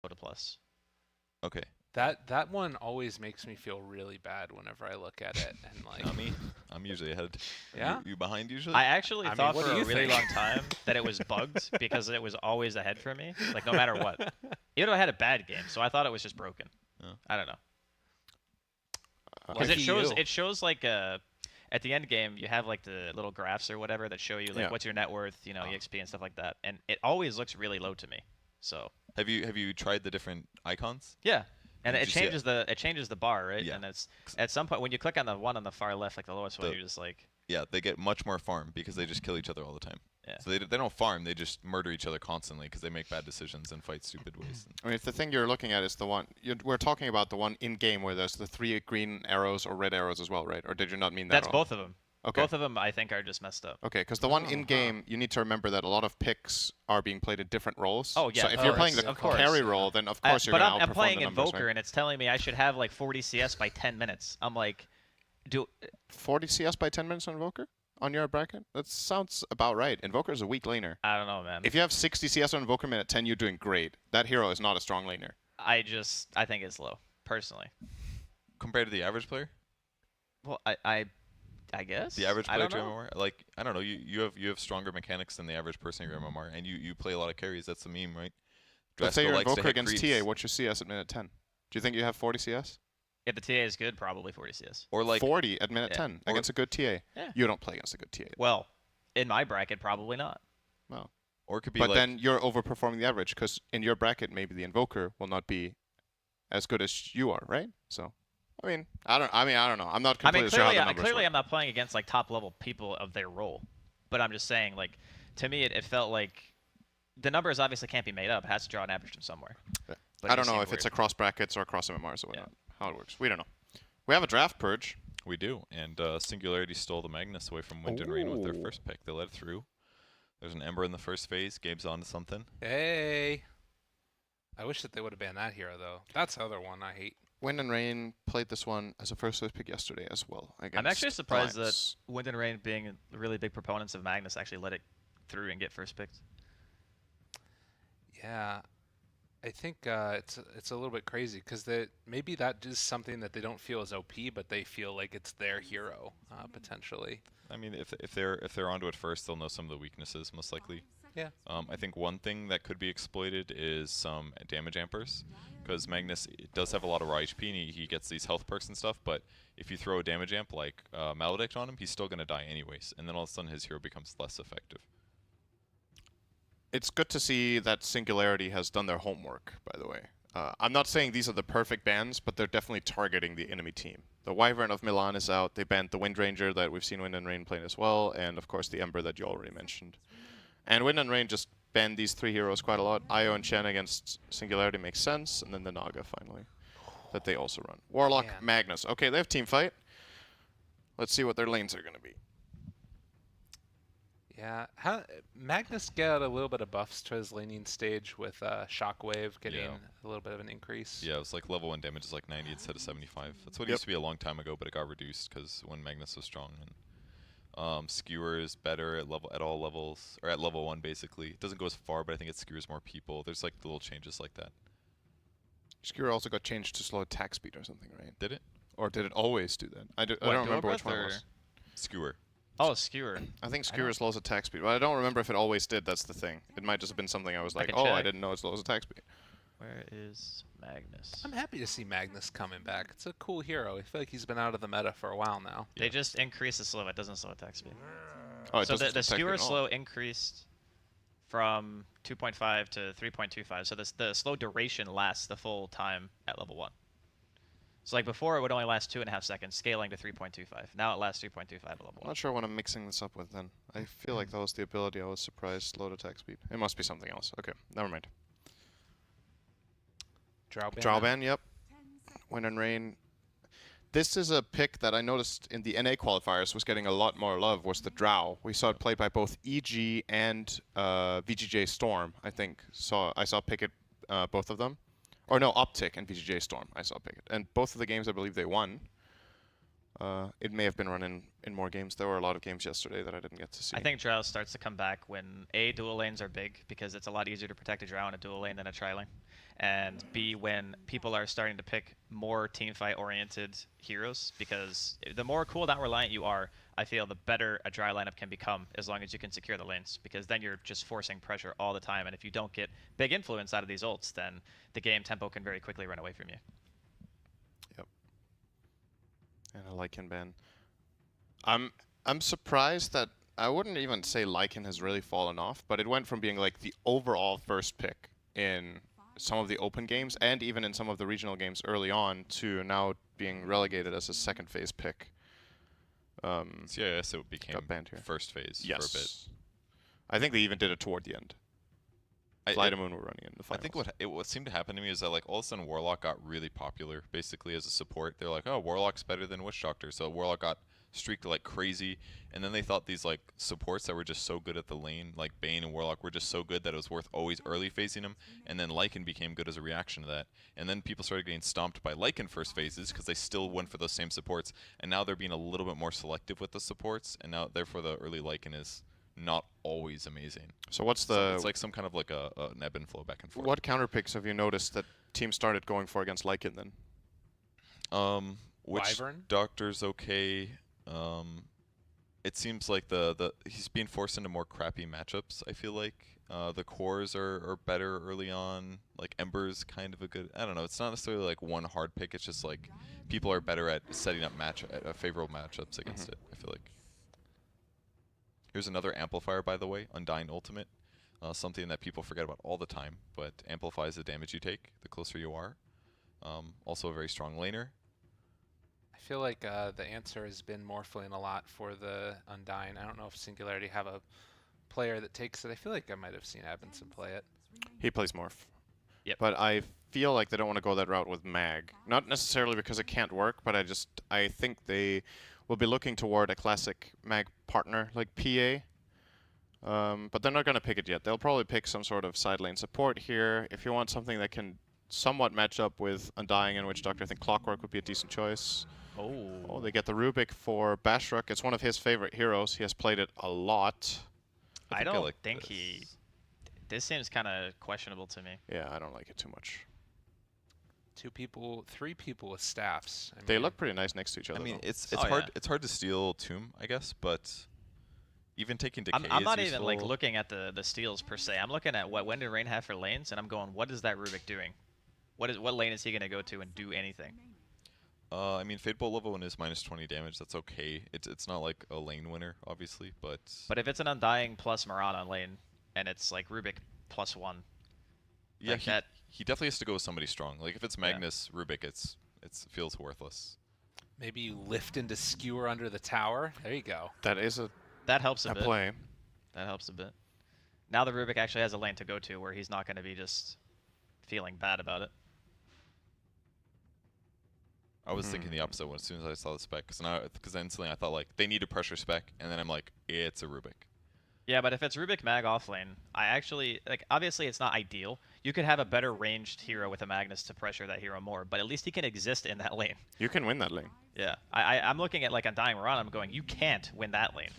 to plus. Okay. That one always makes me feel really bad whenever I look at it and like. Not me. I'm usually ahead. Yeah? You behind usually? I actually I mean, thought what for do a you really think? long time that it was bugged because it was always ahead for me, like no matter what. Even though I had a bad game, so I thought it was just broken. Oh. I don't know. Because Lucky you. it shows like at the end game you have like the little graphs or whatever that show you like what's your net worth, you know, EXP and stuff like that, and it always looks really low to me. So Have you tried the different icons? yeah, and Did it you see changes the bar, right? Yeah. And it's at some point when you click on the one on the far left, like the lowest one, The- you're just like, Yeah, they get much more farm because they just kill each other all the time. yeah. So they don't farm, they just murder each other constantly because they make bad decisions and fight stupid ways. I mean, if the thing you're looking at is the one we're talking about, the one in game where there's the 3 green arrows or red arrows as well, right? Or did you not mean that? That's at all? both of them. Okay. Both of them, I think, are just messed up. Okay, because the one Oh, in game, you need to remember that a lot of picks are being played in different roles. Oh, yeah. So if Oh, you're playing that's- the of course. carry role, then of course you're but going to outperform I'm playing the numbers, Invoker, right? and it's telling me I should have like 40 CS by 10 minutes. I'm like, 40 CS by 10 minutes on Invoker on your bracket? That sounds about right. Invoker is a weak laner. I don't know, man. If you have 60 CS on Invoker minute 10, you're doing great. That hero is not a strong laner. I think it's low, personally. Compared to the average player? Well, I guess. The average I player don't to know. MMR? Like, I don't know, you have stronger mechanics than the average person in your MMR, and you play a lot of carries. That's the meme, right? Let's say Draskyl you're likes to Invoker hit against creeps. TA. What's your CS at minute 10? Do you think you have 40 CS? If the TA is good, probably 40 CS. Or like 40 at minute Yeah. 10 Or- against a good TA. Yeah. You don't play against a good TA. Well, in my bracket, probably not. Well, or it could be but like then you're overperforming the average because in your bracket, maybe the Invoker will not be as good as you are, right? So, I mean, I don't know. I'm not I mean, completely sure how the numbers clearly work. I'm not playing against like top level people of their role, but I'm just saying, like, to me, it felt like the numbers obviously can't be made up. It has to draw an average from somewhere. Yeah. But I it don't just know seemed if it's weird. across brackets or across MMRs or Yeah. whatnot. How it works. We don't know. We have a draft purge. we do, and Singularity stole the Magnus away from Wind and Rain with their Ooh. first pick. They let it through. There's an Ember in the first phase. Gabe's on to something. Hey. I wish that they would have banned that hero though. That's the other one I hate. Wind and Rain played this one as a first choice pick yesterday as well. I'm actually surprised Alliance. that Wind and Rain, being really big proponents of Magnus, actually let it through and get first picked. Yeah, I think it's a little bit crazy because maybe that is something that they don't feel is OP, but they feel like it's their hero potentially. I mean, if they're onto it first, they'll know some of the weaknesses most likely. Yeah. I think one thing that could be exploited is some damage ampers, because Magnus does have a lot of raw HP and he gets these health perks and stuff. But if you throw a damage amp like Maledict on him, he's still gonna die anyways, and then all of a sudden his hero becomes less effective. It's good to see that Singularity has done their homework, by the way. I'm not saying these are the perfect bans, but they're definitely targeting the enemy team. The Wyvern of Milan is out. They banned the Wind Ranger that we've seen Wind and Rain playing as well, and of course the Ember that you already mentioned. And Wind and Rain just banned these 3 heroes quite a lot. Io and Chen against Singularity makes sense, and then the Naga finally that they also run. Warlock, Man. Magnus. Okay, they have team fight. Let's see what their lanes are going to be. Yeah, Magnus got a little bit of buffs to his laning stage with Shockwave getting a little bit of an increase. Yeah, it was like level 1 damage is like 90 instead of 75. That's what it Yep. used to be a long time ago, but it got reduced because when Magnus was strong. And Skewer is better at all levels, or at level 1 basically. It doesn't go as far, but I think it skewers more people. There's like little changes like that. Skewer also got changed to slow attack speed or something, right? Did it? Or did it always do that? I don't What, remember which Duelgrowth one it or- was. Skewer. Oh, Skewer. I think Skewer slows attack speed, but I don't remember if it always did. That's the thing. It might just have been something I was like, can oh, I check. didn't know it slows attack speed. Where is Magnus? I'm happy to see Magnus coming back. It's a cool hero. I feel like he's been out of the meta for a while now. They just increase the slow. It doesn't slow attack speed. Oh, it So doesn't the slow attack speed skewer at all. slow increased from 2.5 to 3.25. So the slow duration lasts the full time at level 1. So like before, it would only last 2.5 seconds, scaling to 3.25. Now it lasts 3.25 at level I'm 1. not sure what I'm mixing this up with then. I feel like that was the ability I was surprised slowed attack speed. It must be something else. Okay, never mind. Drowban, yep. Wind and Rain. This is a pick that I noticed in the NA qualifiers was getting a lot more love, was the Drow. We saw it played by both EG and VGJ Storm, I think. I saw pick it, both of them. Or no, Optic and VGJ Storm I saw pick it. And both of the games I believe they won. It may have been run in more games. There were a lot of games yesterday that I didn't get to see. I think Drow starts to come back when A, dual lanes are big because it's a lot easier to protect a Drow in a dual lane than a tri lane, and B, when people are starting to pick more teamfight oriented heroes, because the more cooldown reliant you are, I feel the better a dry lineup can become as long as you can secure the lanes, because then you're just forcing pressure all the time, and if you don't get big influence out of these ults, then the game tempo can very quickly run away from you. Yep. And a Lycan ban. I'm surprised that I wouldn't even say Lycan has really fallen off, but it went from being like the overall first pick in some of the open games and even in some of the regional games early on to now being relegated as a second phase pick. CIS it became got banned here. first phase Yes. for a bit. I think they even did it toward the end. Flight of Moon were running in the I finals. think what seemed to happen to me is that like all of a sudden Warlock got really popular basically as a support. They're like, oh, Warlock's better than Witch Doctor, so Warlock got streaked like crazy, and then they thought these like supports that were just so good at the lane, like Bane and Warlock, were just so good that it was worth always early phasing them, and then Lycan became good as a reaction to that, and then people started getting stomped by Lycan first phases because they still went for those same supports, and now they're being a little bit more selective with the supports, and now therefore the early Lycan is not always amazing. So what's So the it's like some kind of like a an ebb and flow back and forth. what counter picks have you noticed that teams started going for against Lycan then? Witch Wyvern? Doctor's okay. It seems like he's being forced into more crappy matchups. I feel like the cores are better early on. Like Ember's kind of a good. I don't know. It's not necessarily like one hard pick. It's just like people are better at setting up favorable matchups against it. I feel like. Here's another amplifier, by the way, Undying Ultimate. Something that people forget about all the time, but amplifies the damage you take the closer you are. Also a very strong laner. I feel like the answer has been Morphling a lot for the Undying. I don't know if Singularity have a player that takes it. I feel like I might have seen Abinson play it. He plays Morph. Yep. But I feel like they don't want to go that route with Mag. Not necessarily because it can't work, but I think they will be looking toward a classic Mag partner like PA. But they're not going to pick it yet. They'll probably pick some sort of side lane support here. If you want something that can somewhat match up with Undying and Witch Doctor, I think Clockwork would be a decent choice. Oh, they get the Rubik for Bashruk. It's one of his favorite heroes. He has played it a lot. I I don't like think he... This seems kind of questionable to me. Yeah, I don't like it too much. 3 people with staffs. I They mean, look pretty nice next to each other. I mean, though. it's Oh, hard. yeah. It's hard to steal Tomb, I guess, but even taking Decay I'm is not even like useful. looking at the steals per se. I'm looking at what when did Rain have for lanes, and I'm going, what is that Rubik doing? What lane is he gonna go to and do anything? I mean, Fatebolt level 1 is -20 damage. That's okay. It's not like a lane winner, obviously, but But if it's an Undying plus Mirana on lane, and it's like Rubik +1, yeah, like that. he definitely has to go with somebody strong. Like if it's Magnus Rubik, it feels worthless. maybe you lift into Skewer under the tower. There you go. that is a That helps a bit. play. That helps a bit. Now the Rubik actually has a lane to go to where he's not going to be just feeling bad about it. I was thinking the opposite one as soon as I saw the spec, because instantly I thought like they need a pressure spec, and then I'm like, it's a Rubik. Yeah, but if it's Rubik Mag off lane, I actually, like, obviously it's not ideal. You could have a better ranged hero with a Magnus to pressure that hero more, but at least he can exist in that lane. You can win that lane. Yeah, I'm looking at like Undying Mirana, I'm going, you can't win that lane.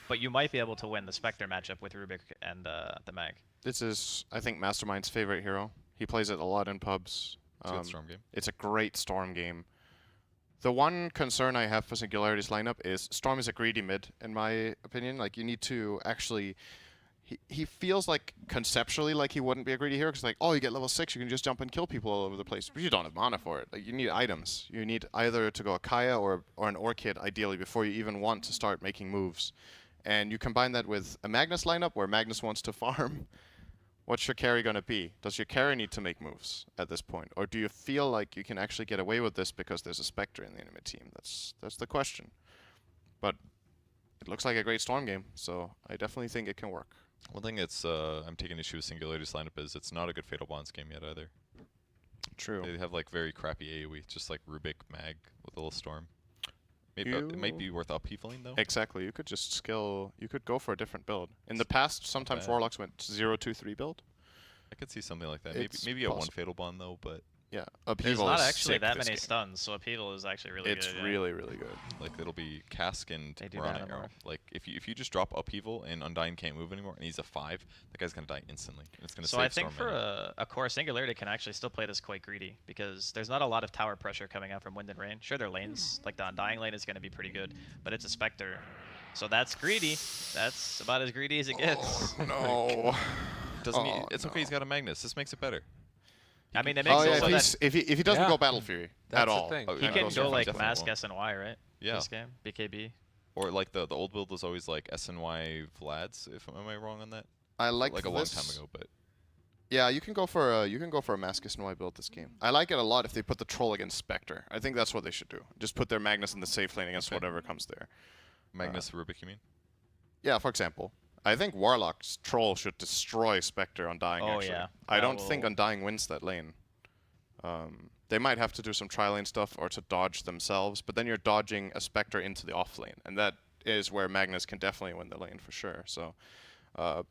But you might be able to win the Spectre matchup with Rubik and the Mag. This is, I think, Mastermind's favorite hero. He plays it a lot in pubs. It's a good Storm game. It's a great Storm game. The one concern I have for Singularity's lineup is Storm is a greedy mid, in my opinion. Like, you need to actually... He feels like, conceptually, like he wouldn't be a greedy hero, because like, oh, you get level 6, you can just jump and kill people all over the place. But you don't have mana for it. Like, you need items. You need either to go a Kaya or an Orchid, ideally, before you even want to start making moves. And you combine that with a Magnus lineup, where Magnus wants to farm. What's your carry going to be? Does your carry need to make moves at this point? Or do you feel like you can actually get away with this because there's a Spectre in the enemy team? That's the question. But it looks like a great Storm game, so I definitely think it can work. One thing I'm taking issue with Singularity's lineup is it's not a good Fatal Bonds game yet either. True. They have like very crappy AoE, just like Rubik Mag with a little Storm. Maybe You- it might be worth upheavaling though. Exactly. You could just skill... You could go for a different build. In the past, sometimes bad. Warlocks went 0-2-3 build. I could see something like that. It's Maybe a one possible. Fatal Bond though, but Yeah, There's Upheaval not is actually sick that this many game. stuns, so Upheaval is actually really It's good. really, really good. Like it'll be Cask and They do Mirana that Arrow. more. Like if you just drop Upheaval and Undying can't move anymore and he's a 5, that guy's gonna die instantly. And it's gonna So save I think Storm for mana. a core Singularity can actually still play this quite greedy because there's not a lot of tower pressure coming out from Wind and Rain. Sure, their lanes, like the Undying lane is going to be pretty good, but it's a Spectre. So that's greedy. That's about as greedy as it gets. No. Doesn't he? Oh, It's okay. He's got a Magnus. This makes it better. I mean, it makes Oh it yeah, so that if he doesn't Yeah. go Battle Fury That's at the all, thing. Oh, he yeah, can goes go for like definitely Mask will. S and Y, right? Yeah. This game, BKB. Or like the old build was always like SNY Vlads. If am I wrong on that? I like Like a long this. time ago, but Yeah, you can go for a Mascus and Y build this game. I like it a lot if they put the Troll against Spectre. I think that's what they should do. Just put their Magnus in the safe lane against Okay. whatever comes there. Magnus Rubik, you mean? Yeah, for example. I think Warlock's Troll should destroy Spectre Undying, Oh, actually. yeah. I That don't think will- Undying wins that lane. They might have to do some tri-lane stuff or to dodge themselves, but then you're dodging a Spectre into the off lane, and that is where Magnus can definitely win the lane for sure. So,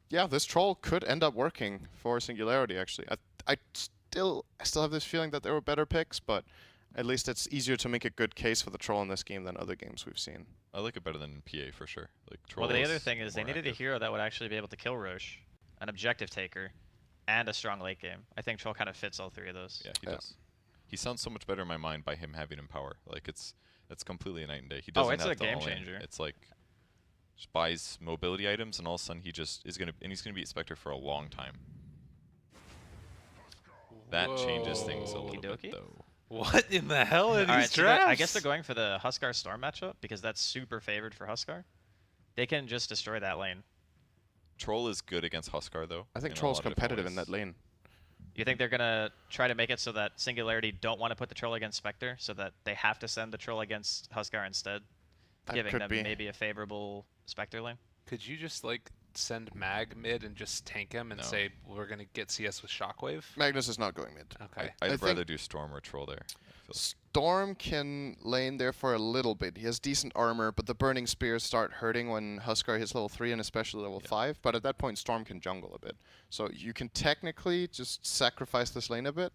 yeah, this Troll could end up working for Singularity, actually. I still have this feeling that there were better picks, but at least it's easier to make a good case for the Troll in this game than other games we've seen. I like it better than PA for sure. Like Well, Troll the is other thing is they more needed a active. hero that would actually be able to kill Roche, an objective taker, and a strong late game. I think Troll kind of fits all three of those. Yeah, he Yeah. does. He sounds so much better in my mind by him having Empower. Like it's completely a night and day. He Oh, doesn't it's have a to game all in. changer. It's like just buys mobility items and all of a sudden he just is he's gonna beat Spectre for a long time. That changes things a Whoa. little bit Okey-dokey. though. What in the hell are All these right, so drafts? I guess they're going for the Huskar Storm matchup because that's super favored for Huskar. They can just destroy that lane. Troll is good against Huskar though. I think in a Troll's lot of different competitive in ways. that lane. You think they're gonna try to make it so that Singularity don't want to put the Troll against Spectre, so that they have to send the Troll against Huskar instead, That giving could them be. maybe a favorable Spectre lane? Could you just like send Mag mid and just tank him and No. say we're gonna get CS with Shockwave? Magnus is not going mid. Okay. I'd I think- rather do Storm or Troll there. I feel Storm can lane there for a little bit. He has decent armor, but the Burning Spears start hurting when Huskar hits level 3 and especially level Yeah. 5. But at that point, Storm can jungle a bit. So you can technically just sacrifice this lane a bit.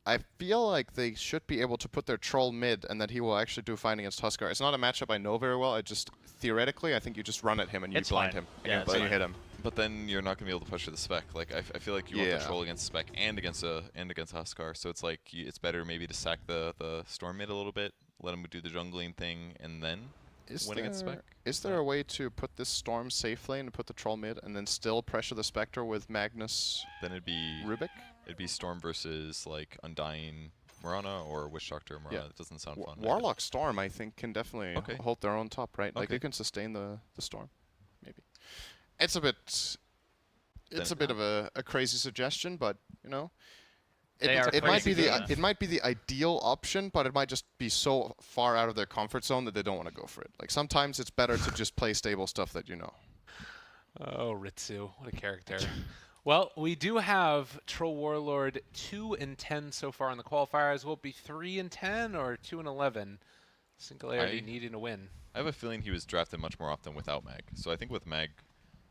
I feel like they should be able to put their Troll mid and that he will actually do fine against Huskar. It's not a matchup I know very well. I just, theoretically, I think you just run at him and you It's blind fine. him. Yeah, and it's then you fine. hit him. But then you're not gonna be able to push to the spec. Like I feel like you want Yeah. the Troll against spec and against Huskar. So it's like it's better maybe to sack the Storm mid a little bit, let him do the jungling thing, and then win against spec. Is there a way to put this Storm safe lane and put the Troll mid and then still pressure the Spectre with Magnus Then it'd be Rubik? Storm versus like Undying Mirana or Witch Doctor Mirana. Yeah. It doesn't sound fun. I guess. Warlock Storm, I think, can definitely Okay. hold their own top, right? Like Okay. they can sustain the Storm, maybe. It's a bit, Then- of a crazy suggestion, but you know, They are it might be crazy the good. it might be the ideal option, but it might just be so far out of their comfort zone that they don't want to go for it. Like sometimes it's better to just play stable stuff that you know. Oh, Ritsu, what a character. Well, we do have Troll Warlord 2-10 so far in the qualifiers. Will it be 3-10 or 2-11? Singularity I- needing a win. I have a feeling he was drafted much more often without Mag. So I think with Mag,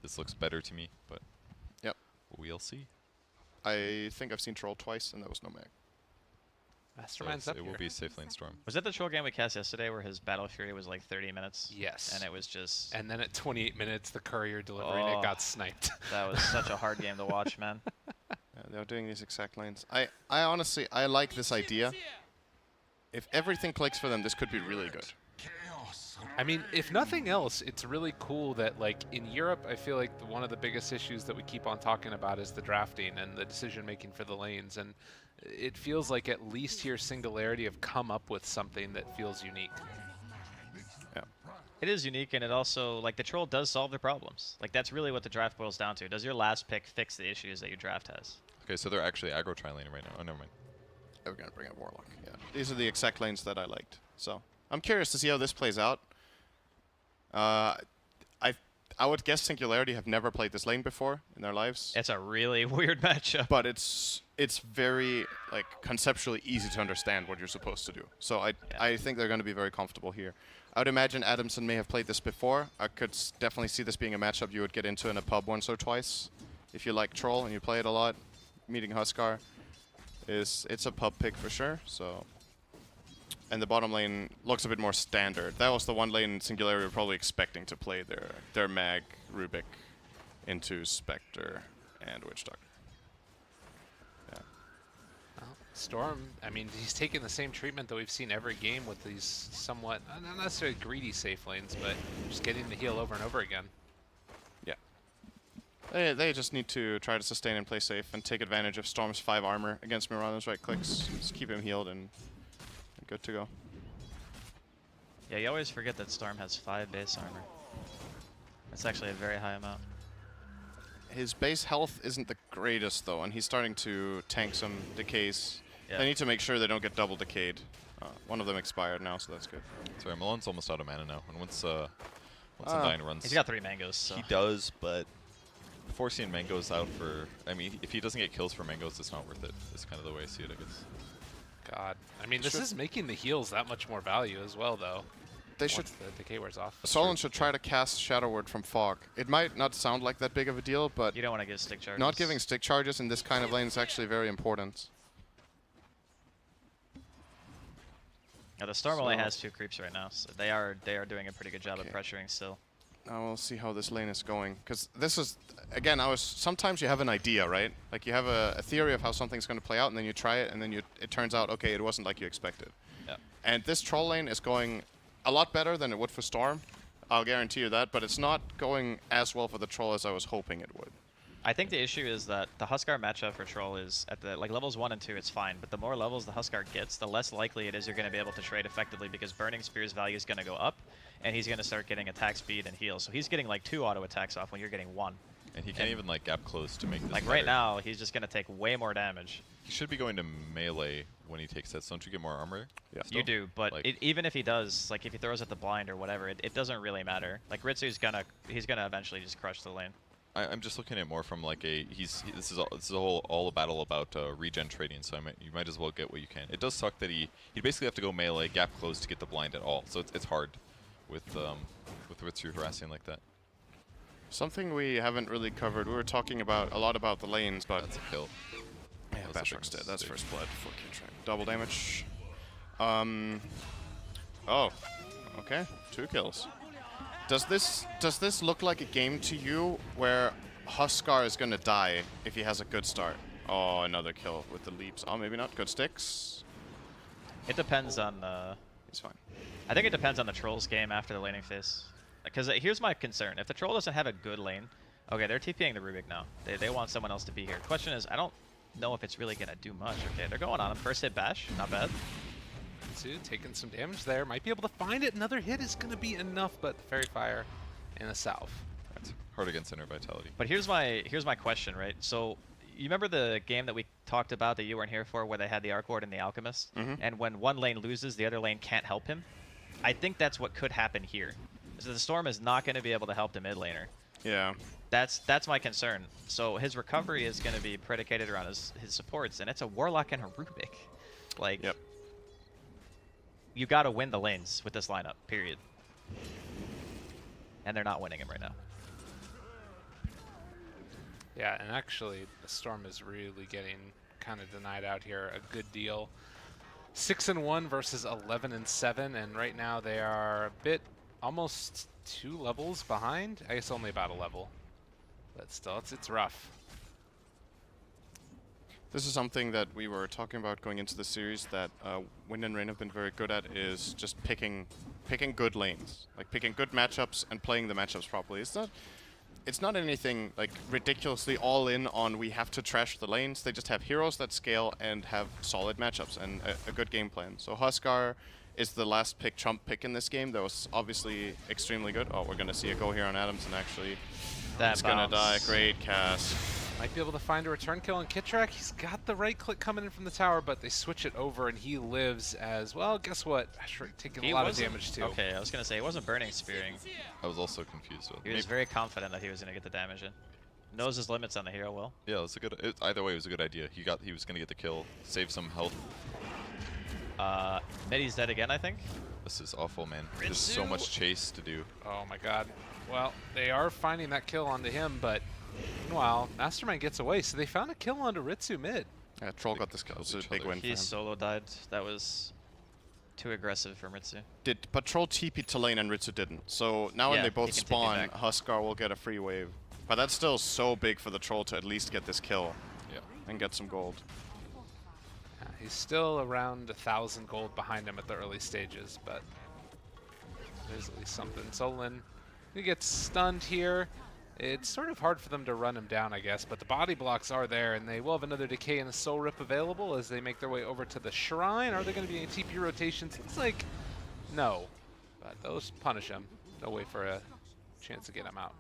this looks better to me. But Yep. we'll see. I think I've seen Troll twice, and that was no Mag. So Mastermind's up it here. will be a safe lane Storm. Was that the Troll game we cast yesterday where his Battle Fury was like 30 minutes? Yes. And it was just... And then at 28 minutes, the courier delivering Oh. it got sniped. That was such a hard game to watch, man. Yeah, they're doing these exact lanes. I honestly, I like this idea. If everything clicks for them, this could be really good. I mean, if nothing else, it's really cool that, like, in Europe, I feel like one of the biggest issues that we keep on talking about is the drafting and the decision-making for the lanes. And it feels like at least here Singularity have come up with something that feels unique. Yeah. It is unique, and it also, like, the Troll does solve the problems. Like, that's really what the draft boils down to. Does your last pick fix the issues that your draft has? Okay, so they're actually aggro tri-laning right now. Oh, never mind. We're gonna bring up Warlock. Yeah, these are the exact lanes that I liked. So I'm curious to see how this plays out. I would guess Singularity have never played this lane before in their lives, It's a really weird matchup. but it's very like conceptually easy to understand what you're supposed to do. So I think they're going to be very comfortable here. I would imagine Adamson may have played this before. I could definitely see this being a matchup you would get into in a pub once or twice if you like Troll and you play it a lot. Meeting Huskar, it's a pub pick for sure. So, and the bottom lane looks a bit more standard. That was the one lane Singularity were probably expecting to play their Mag, Rubik into Spectre and Witch Doctor. Yeah. Well, Storm, I mean, he's taking the same treatment that we've seen every game with these somewhat, not necessarily greedy safe lanes, but just getting the heal over and over again. Yeah. They just need to try to sustain and play safe and take advantage of Storm's 5 armor against Mirana's right clicks. Just keep him healed and good to go. Yeah, you always forget that Storm has 5 base armor. That's actually a very high amount. His base health isn't the greatest though, and he's starting to tank some decays. Yeah. They need to make sure they don't get double decayed. One of them expired now, so that's good. Sorry, Milan's almost out of mana now, and once Undyne runs, He's got 3 mangoes. So. he does, but forcing mangoes out for, I mean, if he doesn't get kills for mangoes, it's not worth it. It's kind of the way I see it, I guess. God. I mean, this is making the heals that much more value as well, though. They should. Once the decay wears off. Solon should try to cast Shadow Word from Fog. It might not sound like that big of a deal, but You don't want to give stick charges. not giving stick charges in this kind of lane is actually very important. Yeah, the Storm only has 2 creeps right now, so they are doing a pretty good job at pressuring still. Now we'll see how this lane is going, because this is, again, sometimes you have an idea, right? Like you have a theory of how something's going to play out, and then you try it, and then it turns out, okay, it wasn't like you expected. Yeah. And this troll lane is going a lot better than it would for Storm. I'll guarantee you that, but it's not going as well for the troll as I was hoping it would. I think the issue is that the Huskar matchup for Troll is at the levels 1 and 2, it's fine, but the more levels the Huskar gets, the less likely it is you're going to be able to trade effectively because Burning Spear's value is going to go up, and he's going to start getting attack speed and heal. So he's getting like 2 auto attacks off when you're getting 1. And he can't even like gap close to make this Like better. right now, he's just going to take way more damage. He should be going to melee when he takes that. So don't you get more armor? Yeah. You do, but Like- even if he does, like if he throws at the blind or whatever, it doesn't really matter. Like Ritsu's he's gonna eventually just crush the lane. I'm just looking at it more from like this is all a battle about regen trading. So you might as well get what you can. It does suck that he basically have to go melee, gap close to get the blind at all. So it's hard with Ritsu harassing like that. Something we haven't really covered. We were talking a lot about the lanes, but That's a kill. yeah, That was a big Bashrock's dead. That's mistake. first blood for Kintrack. Double damage. Oh, okay, 2 kills. Does this look like a game to you where Huskar is gonna die if he has a good start? Oh, another kill with the leaps. Oh, maybe not. Good sticks. It depends on. He's fine. I think it depends on the Troll's game after the laning phase. Because here's my concern: if the Troll doesn't have a good lane, okay, they're TPing the Rubik now. They want someone else to be here. Question is, I don't know if it's really gonna do much. Okay, they're going on him. First hit bash, not bad. Taking some damage there. Might be able to find it. Another hit is going to be enough, but the Fairy Fire in the south. That's hard against Inner Vitality. But here's my question, right? So you remember the game that we talked about that you weren't here for, where they had the Arc Ward and the Alchemist, and when one lane loses, the other lane can't help him. I think that's what could happen here. So the Storm is not going to be able to help the mid laner. Yeah. That's my concern. So his recovery is going to be predicated around his supports, and it's a Warlock and a Rubik. Like, Yep. you got to win the lanes with this lineup, period. And they're not winning him right now. Yeah, and actually, the Storm is really getting kind of denied out here a good deal. 6-1 versus 11-7, and right now they are a bit, almost 2 levels behind. I guess only about a level, but still, it's rough. This is something that we were talking about going into the series that Wind and Rain have been very good at, is just picking good lanes, like picking good matchups and playing the matchups properly. It's not anything like ridiculously all in on we have to trash the lanes. They just have heroes that scale and have solid matchups and a good game plan. So Huskar is the last Trump pick in this game. That was obviously extremely good. Oh, we're gonna see a go here on Adamson actually. That's He's gonna die. Great cast. Might be able to find a return kill on Kitrak. He's got the right click coming in from the tower, but they switch it over, and he lives as well. Guess what? Ashrik taking a lot of damage too. Okay, I was gonna say he wasn't burning spearing. I was also confused. He was very confident that he was gonna get the damage in. Knows his limits on the hero well. Yeah, it's a good. Either way, it was a good idea. He was gonna get the kill, save some health. Midi's dead again, I think. This is awful, man. There's so much chase to do. Oh my god. Well, they are finding that kill onto him, but meanwhile, Mastermind gets away, so they found a kill onto Ritsu mid. Yeah, Troll got this kill. It's a each big other. win for He him. solo died. That was too aggressive from Ritsu. But Troll TP'd to lane and Ritsu didn't. So now when Yeah, they he both can TP spawn, back. Huskar will get a free wave. But that's still so big for the Troll to at least get this kill Yeah. and get some gold. He's still around 1,000 gold behind him at the early stages, but there's at least something. Solin, he gets stunned here. It's sort of hard for them to run him down, I guess, but the body blocks are there, and they will have another Decay and a Soul Rip available as they make their way over to the Shrine. Are there going to be any TP rotations? It's like, no. But those punish him. No way for a chance to get him out.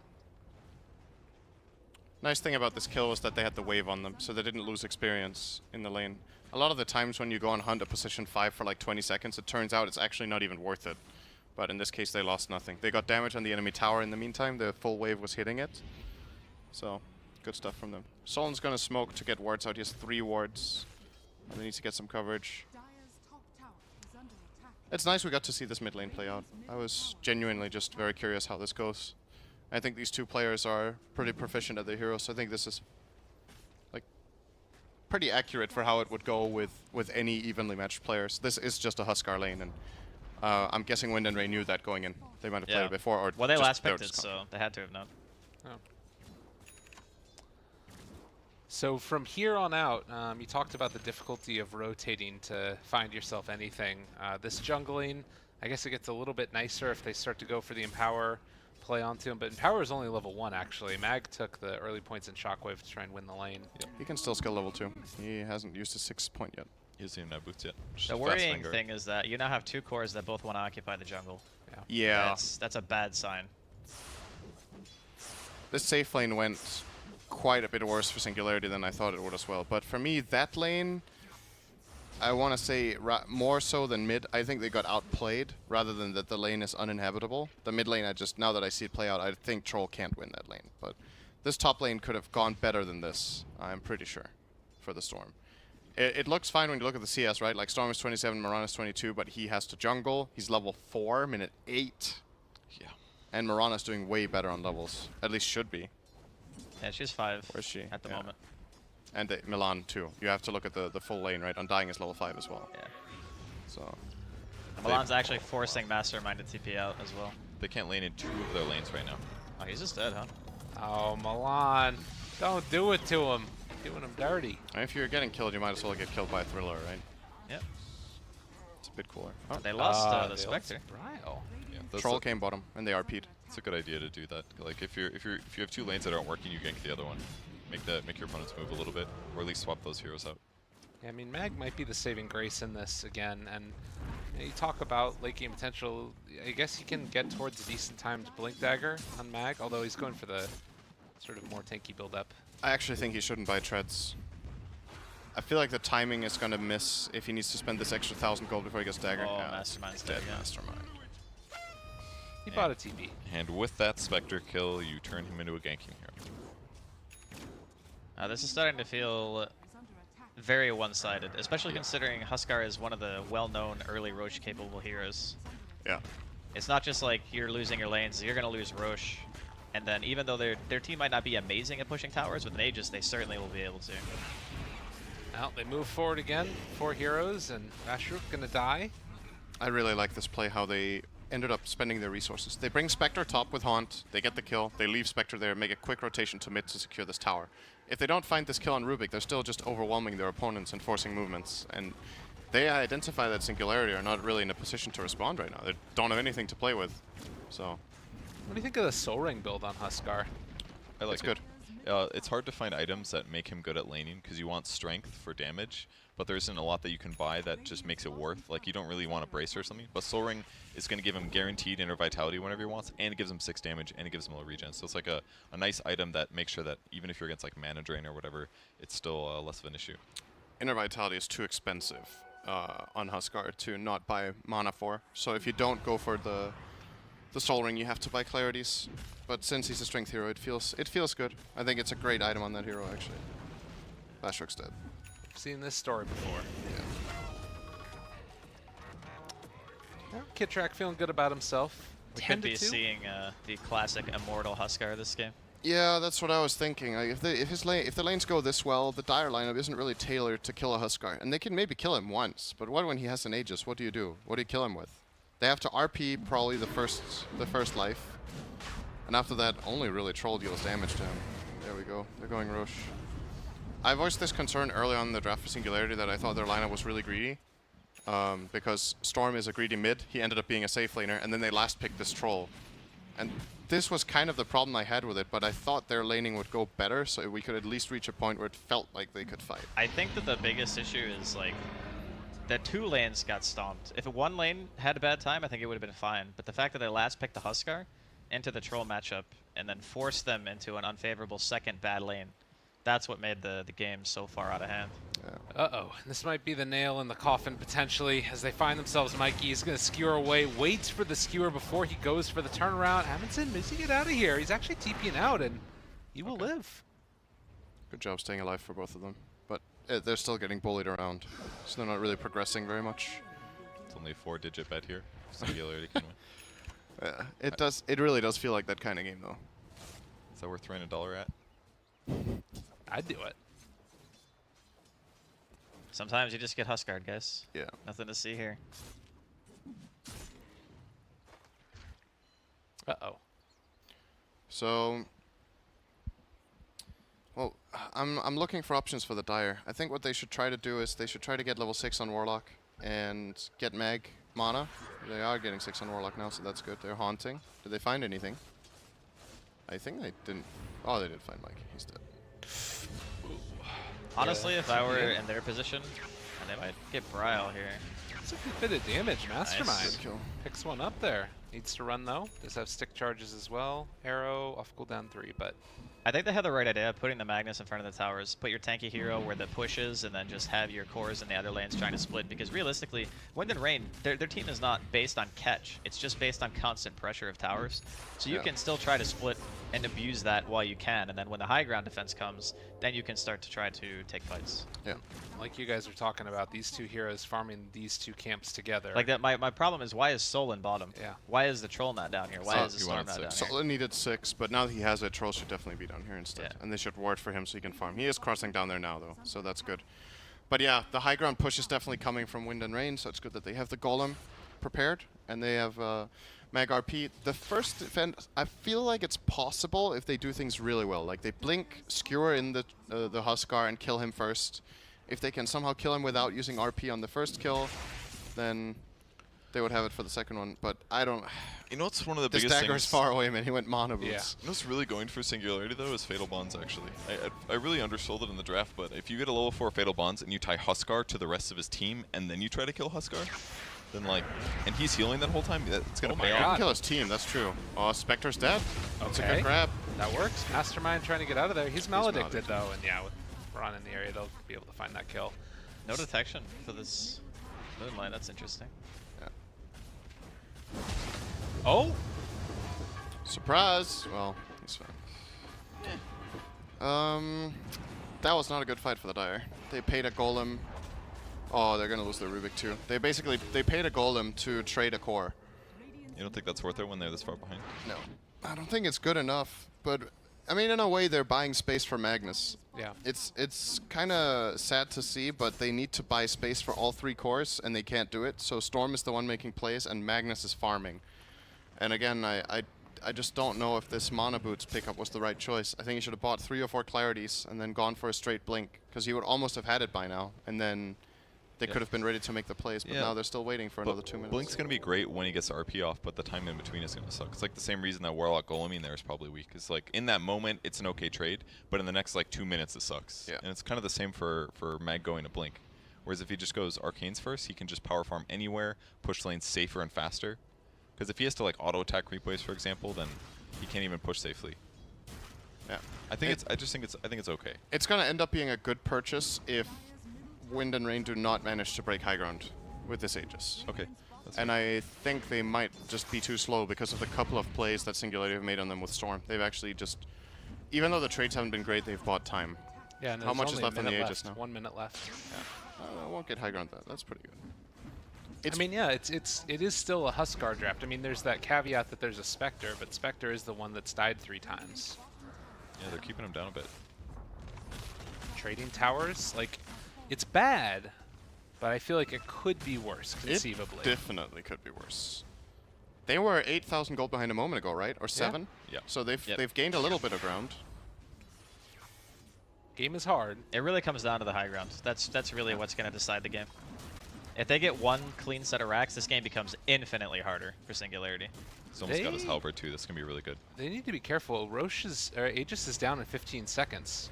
Nice thing about this kill was that they had the wave on them, so they didn't lose experience in the lane. A lot of the times when you go on hunt at position 5 for like 20 seconds, it turns out it's actually not even worth it. But in this case, they lost nothing. They got damage on the enemy tower in the meantime. The full wave was hitting it. So, good stuff from them. Solin's gonna smoke to get wards out. He has 3 wards. And they need to get some coverage. It's nice we got to see this mid lane play out. I was genuinely just very curious how this goes. I think these two players are pretty proficient at their heroes. So I think this is like pretty accurate for how it would go with any evenly matched players. This is just a Huskar lane, and I'm guessing Wind and Rain knew that going in. They might have played it before, or well, they just, last they were picked it, just so they had to have known. Oh. So from here on out, you talked about the difficulty of rotating to find yourself anything. This jungling, I guess it gets a little bit nicer if they start to go for the Empower, play onto him, but Empower is only level 1 actually. Mag took the early points in Shockwave to try and win the lane. Yeah. He can still skill level 2. He hasn't used his 6th point yet. He doesn't even have boots yet. Just The fast worrying Vanguard. thing is that you now have 2 cores that both want to occupy the jungle. Yeah. That's a bad sign. This safe lane went quite a bit worse for Singularity than I thought it would as well. But for me, that lane, I want to say more so than mid. I think they got outplayed rather than that the lane is uninhabitable. The mid lane, now that I see it play out, I think Troll can't win that lane. But this top lane could have gone better than this, I'm pretty sure, for the Storm. It looks fine when you look at the CS, right? Like Storm is 27, Moran is 22, but he has to jungle. He's level 4, minute 8. Yeah. And Morana's doing way better on levels. At least should be. Yeah, she's 5 Where's she? at the Yeah. moment. And Milan too. You have to look at the full lane, right? Undying is level 5 as well. Yeah. So Milan's actually forcing Mastermind to TP out as well. They can't lane in 2 of their lanes right now. Oh, he's just dead, huh? Oh, Milan, don't do it to him. Doing him dirty. and if you're getting killed, you might as well get killed by a Thriller, right? Yep. It's a bit cooler. Oh, They lost they the lost Spectre. Draskyl. Yeah, that's Troll came bottom, and they RP'd. It's a good idea to do that. Like if you have 2 lanes that aren't working, you gank the other one. Make your opponents move a little bit, or at least swap those heroes out. Yeah, I mean, Mag might be the saving grace in this again, and you talk about late game potential. I guess he can get towards a decent timed Blink Dagger on Mag, although he's going for the sort of more tanky build-up. I actually think he shouldn't buy treads. I feel like the timing is gonna miss if he needs to spend this extra 1,000 gold before he gets dagger. Oh, Yeah, Mastermind's dead dead, yeah. Mastermind. He Yeah. bought a TP. And with that Spectre kill, you turn him into a ganking hero. This is starting to feel very one-sided, especially considering Huskar is one of the well-known early Roche-capable heroes. Yeah. It's not just like you're losing your lanes, you're going to lose Roche. And then even though their team might not be amazing at pushing towers, with an Aegis, they certainly will be able to. Now they move forward again. 4 heroes, and Vashruk gonna die. I really like this play, how they ended up spending their resources. They bring Spectre top with Haunt, they get the kill, they leave Spectre there, make a quick rotation to mid to secure this tower. If they don't find this kill on Rubik, they're still just overwhelming their opponents and forcing movements. And they identify that Singularity are not really in a position to respond right now. They don't have anything to play with. So, What do you think of the Soul Ring build on Huskar? I like it's it. good. It's hard to find items that make him good at laning because you want strength for damage, but there isn't a lot that you can buy that just makes it worth. Like you don't really want a bracer or something, but Soul Ring is going to give him guaranteed inner vitality whenever he wants, and it gives him 6 damage, and it gives him a regen. So it's like a nice item that makes sure that even if you're against like mana drain or whatever, it's still less of an issue. Inner Vitality is too expensive on Huskar to not buy mana for. So if you don't go for the Soul Ring, you have to buy Clarities. But since he's a strength hero, it feels good. I think it's a great item on that hero, actually. Vashruk's dead. I've seen this story before. Yeah. Well, Kitrak feeling good about himself. We could be 10-2. seeing the classic Immortal Huskar this game. Yeah, that's what I was thinking. Like, if the lanes go this well, the Dire lineup isn't really tailored to kill a Huskar, and they can maybe kill him once. But what when he has an Aegis? What do you do? What do you kill him with? They have to RP probably the first life, and after that, only really Troll deals damage to him. There we go. They're going Rosh. I voiced this concern early on in the draft for Singularity that I thought their lineup was really greedy, because Storm is a greedy mid. He ended up being a safe laner, and then they last picked this Troll, and this was kind of the problem I had with it, but I thought their laning would go better, so we could at least reach a point where it felt like they could fight. I think that the biggest issue is like the 2 lanes got stomped. If one lane had a bad time, I think it would have been fine. But the fact that they last picked the Huskar into the Troll matchup and then forced them into an unfavorable second bad lane, that's what made the game so far out of hand. Yeah. Uh-oh, this might be the nail in the coffin potentially as they find themselves. Mikey is going to skewer away, waits for the skewer before he goes for the turnaround. Amundsen missing it out of here. He's actually TPing out and he will live. Good job staying alive for both of them, but they're still getting bullied around, so they're not really progressing very much. It's only a 4-digit bet here. Singularity can win. It really does feel like that kind of game, though. Is that worth throwing $1 at? I'd do it. Sometimes you just get Huskard, guys. Yeah. Nothing to see here. Uh-oh. So, well, I'm looking for options for the Dire. I think what they should try to do is they should try to get level 6 on Warlock and get Mag mana. They are getting 6 on Warlock now, so that's good. They're haunting. Did they find anything? I think they didn't. Oh, they did find Mike. He's dead. Honestly, if I were in their position, they might get Bryle here. That's a good bit of damage. Mastermind Good kill. picks one up there. Needs to run though. Does have stick charges as well. Arrow off cooldown 3, but I think they had the right idea, putting the Magnus in front of the towers. Put your tanky hero where the push is, and then just have your cores in the other lanes trying to split. Because realistically, Wind and Rain, their team is not based on catch. It's just based on constant pressure of towers. So you can still try to split and abuse that while you can. And then when the high ground defense comes, then you can start to try to take fights. Yeah. like you guys were talking about, these two heroes farming these two camps together. Like that, my problem is, why is Sol in bottom? Yeah. Why is the Troll not down here? Why So is the he Storm wanted not down six. here? Sola needed 6, but now that he has it, Troll should definitely be down here instead. Yeah. And they should ward for him so he can farm. He is crossing down there now, though, so that's good. But yeah, the high ground push is definitely coming from Wind and Rain, so it's good that they have the Golem prepared, and they have Mag RP. The first defense, I feel like it's possible if they do things really well. Like they blink, skewer in the Huskar and kill him first. If they can somehow kill him without using RP on the first kill, then they would have it for the second one. But I don't... You know what's one of the This biggest dagger things? is far away, man. He went mana boots. Yeah. You know what's really going for Singularity, though, is Fatal Bonds, actually. I really undersold it in the draft, but if you get a level 4 Fatal Bonds and you tie Huskar to the rest of his team, and then you try to kill Huskar, then, like, and he's healing that whole time, it's going to Oh my pay God. He off. can kill his team, that's true. Oh, Spectre's dead. That's a Okay. good grab. That works. Mastermind trying to get out of there. He's maledicted maledicted. though, and yeah, with Ron in the area, they'll be able to find that kill. No detection for this Moonlight. That's interesting. Oh, Surprise! Well, he's fine. That was not a good fight for the Dire. They paid a Golem. Oh, they're gonna lose their Rubik too. They paid a Golem to trade a core. You don't think that's worth it when they're this far behind? No. I don't think it's good enough, but I mean, in a way, they're buying space for Magnus. yeah. It's kind of sad to see, but they need to buy space for all 3 cores, and they can't do it. So Storm is the one making plays, and Magnus is farming. And again, I just don't know if this Mana Boots pickup was the right choice. I think he should have bought 3 or 4 Clarities and then gone for a straight Blink, because he would almost have had it by now, and then they Yeah. could have been ready to make the plays, but Yeah. now they're still waiting for another 2 minutes. Blink's going to be great when he gets the RP off, but the time in between is going to suck. It's like the same reason that Warlock Goleming there is probably weak. It's like, in that moment, it's an okay trade, but in the next, like, 2 minutes, it sucks. Yeah. And it's kind of the same for Mag going to Blink. Whereas if he just goes Arcanes first, he can just power farm anywhere, push lanes safer and faster. Because if he has to, like, auto-attack replays, for example, then he can't even push safely. Yeah. I think I think it's okay. It's going to end up being a good purchase if Wind and Rain do not manage to break high ground with this Aegis. Okay. That's And fine. I think they might just be too slow because of the couple of plays that Singularity have made on them with Storm. They've actually just, even though the trades haven't been great, they've bought time. Yeah. And How there's much is only a left on the minute Aegis left. now? 1 minute left. I won't get high ground that. That's pretty good. I mean, yeah, it is still a Huskar draft. I mean, there's that caveat that there's a Spectre, but Spectre is the one that's died 3 times. Yeah, they're keeping him down a bit. Trading towers, like, it's bad, but I feel like it could be worse, conceivably. It definitely could be worse. They were 8,000 gold behind a moment ago, right? Or 7? Yeah. So they've gained a little bit of ground. Game is hard. It really comes down to the high ground. That's really what's going to decide the game. If they get one clean set of racks, this game becomes infinitely harder for Singularity. He's almost got his halberd too. This can be really good. They need to be careful. Aegis is down in 15 seconds.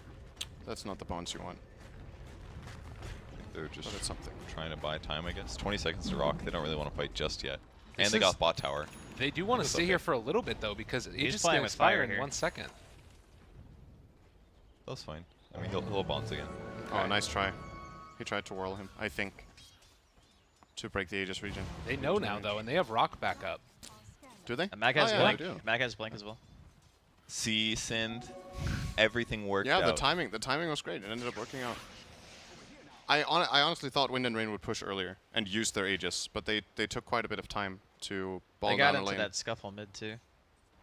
That's not the bounce you want. They're just But it's something. trying to buy time, I guess. 20 seconds to rock. They don't really want to fight just yet. This And they is- got bot tower. They do want to It's stay okay. here for a little bit, though, because Aegis is playing going to with expire fire in here. 1 second. That's fine. I mean, he'll bounce again. Oh, nice try. He tried to whirl him, I think, to break the Aegis region. They know now, though, and they have Rock back up. Do they? And Mag has Oh, yeah, Blink. they do. Mag has Blink as well. See, Sind. Everything worked Yeah, out. the timing was great. It ended up working out. I honestly thought Wind and Rain would push earlier and use their Aegis, but they took quite a bit of time to ball They got down a into lane. that scuffle mid too.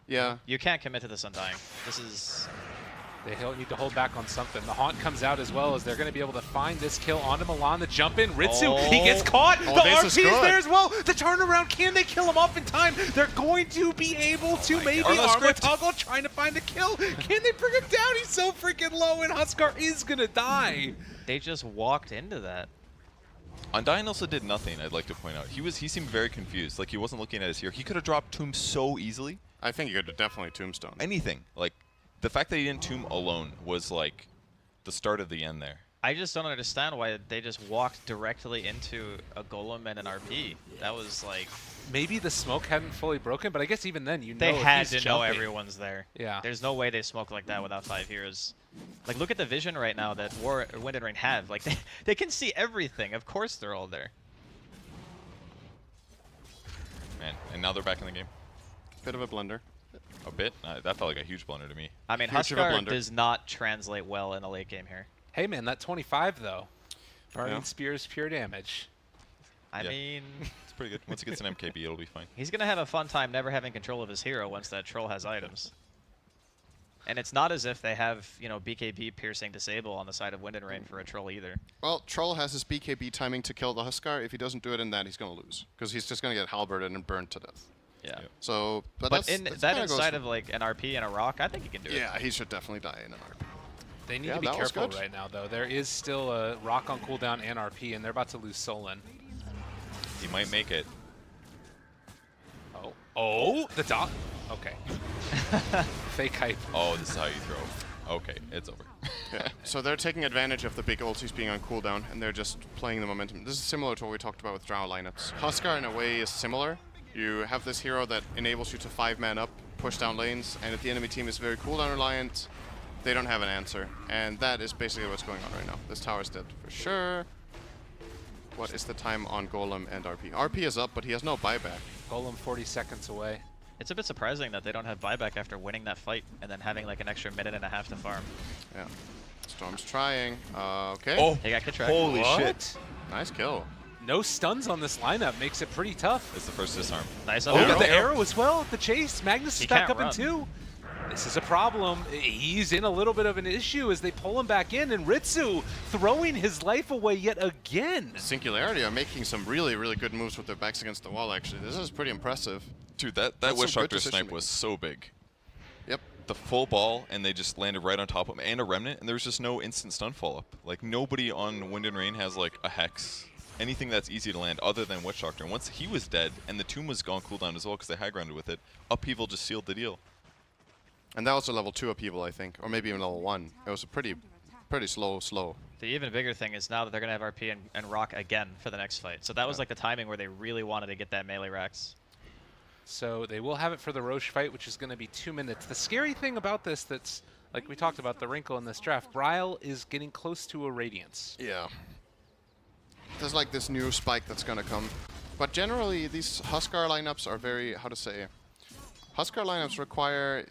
Yeah. You can't commit to this Undying. This is... They need to hold back on something. The Haunt comes out as well, as they're going to be able to find this kill onto Milan. The jump in. Ritsu, he gets caught. Oh, The this RP is is good. there as well. The turnaround, can they kill him off in time? They're going to be able to maybe Armor armor script. toggle, trying to find the kill. Can they bring him down? He's so freaking low, and Huskar is going to die. They just walked into that. Undyne also did nothing, I'd like to point out. He seemed very confused. Like, he wasn't looking at his hero. He could have dropped Tomb so easily. I think you could definitely Tombstone. Anything. Like, the fact that he didn't Tomb alone was, like, the start of the end there. I just don't understand why they just walked directly into a Golem and an RP. That was like... Maybe the smoke hadn't fully broken, but I guess even then, you know, They if had he's to know jumping. everyone's there. Yeah. There's no way they smoke like that without 5 heroes. Like, look at the vision right now that Wind and Rain have. Like, they can see everything. Of course they're all there. Man, and now they're back in the game. Bit of a blunder. A bit? That felt like a huge blunder to me. I mean, Huge of a Huskar blunder. does not translate well in a late game here. Hey, man, that 25, though. Burning Yeah. Spears, pure damage. I Yeah. mean, It's pretty good. Once he gets an MKB, it'll be fine. he's going to have a fun time never having control of his hero once that troll has items. And it's not as if they have, you know, BKB piercing disable on the side of Wind and Rain for a troll either. Well, Troll has his BKB timing to kill the Huskar. If he doesn't do it in that, he's going to lose. Because he's just going to get halberded and burned to death. Yeah. Yep. So, but But that's, in that's that kinda goes inside for- of like an RP and a rock, I think he can do it. Yeah, he should definitely die in an RP. They need Yeah, to be that was careful good. right now, though. There is still a Rock on cooldown and RP, and they're about to lose Solon. He might make it. Oh, the dot. Okay. Fake hype. Oh, this is how you throw. Okay, it's over. Yeah. So they're taking advantage of the big ultis being on cooldown, and they're just playing the momentum. This is similar to what we talked about with Drow lineups. Huskar, in a way, is similar. You have this hero that enables you to 5-man up, push down lanes, and if the enemy team is very cooldown reliant, they don't have an answer. And that is basically what's going on right now. This tower's dead for sure. What is the time on Golem and RP? RP is up, but he has no buyback. Golem 40 seconds away. It's a bit surprising that they don't have buyback after winning that fight and then having like an extra minute and a half to farm. Yeah. Storm's trying. Okay. Oh, They got kit track. holy What? shit. Nice kill. No stuns on this lineup makes it pretty tough. It's the first disarm. Nice Oh, arrow. got the arrow as well at the chase. Magnus He is back can't up in run. 2. This is a problem. He's in a little bit of an issue as they pull him back in, and Ritsu throwing his life away yet again. Singularity are making some really, really good moves with their backs against the wall, actually. This is pretty impressive. Dude, that That's Witch some good Doctor snipe decision-making. was so big. Yep. The full ball, and they just landed right on top of him, and a remnant, and there was just no instant stun follow-up. Like, nobody on Wind and Rain has, like, a Hex. Anything that's easy to land other than Witch Doctor. And once he was dead, and the Tomb was gone cooldown as well because they high grounded with it, Upheaval just sealed the deal. And that was a level 2 upheaval, I think. Or maybe even level 1. It was a pretty slow. The even bigger thing is now that they're going to have RP and rock again for the next fight. So that was like the timing where they really wanted to get that melee racks. So they will have it for the Roche fight, which is going to be 2 minutes. The scary thing about this that's, like we talked about, the wrinkle in this draft, Bryle is getting close to a Radiance. Yeah. There's like this new spike that's gonna come. But generally, these Huskar lineups are very, how to say, Huskar lineups require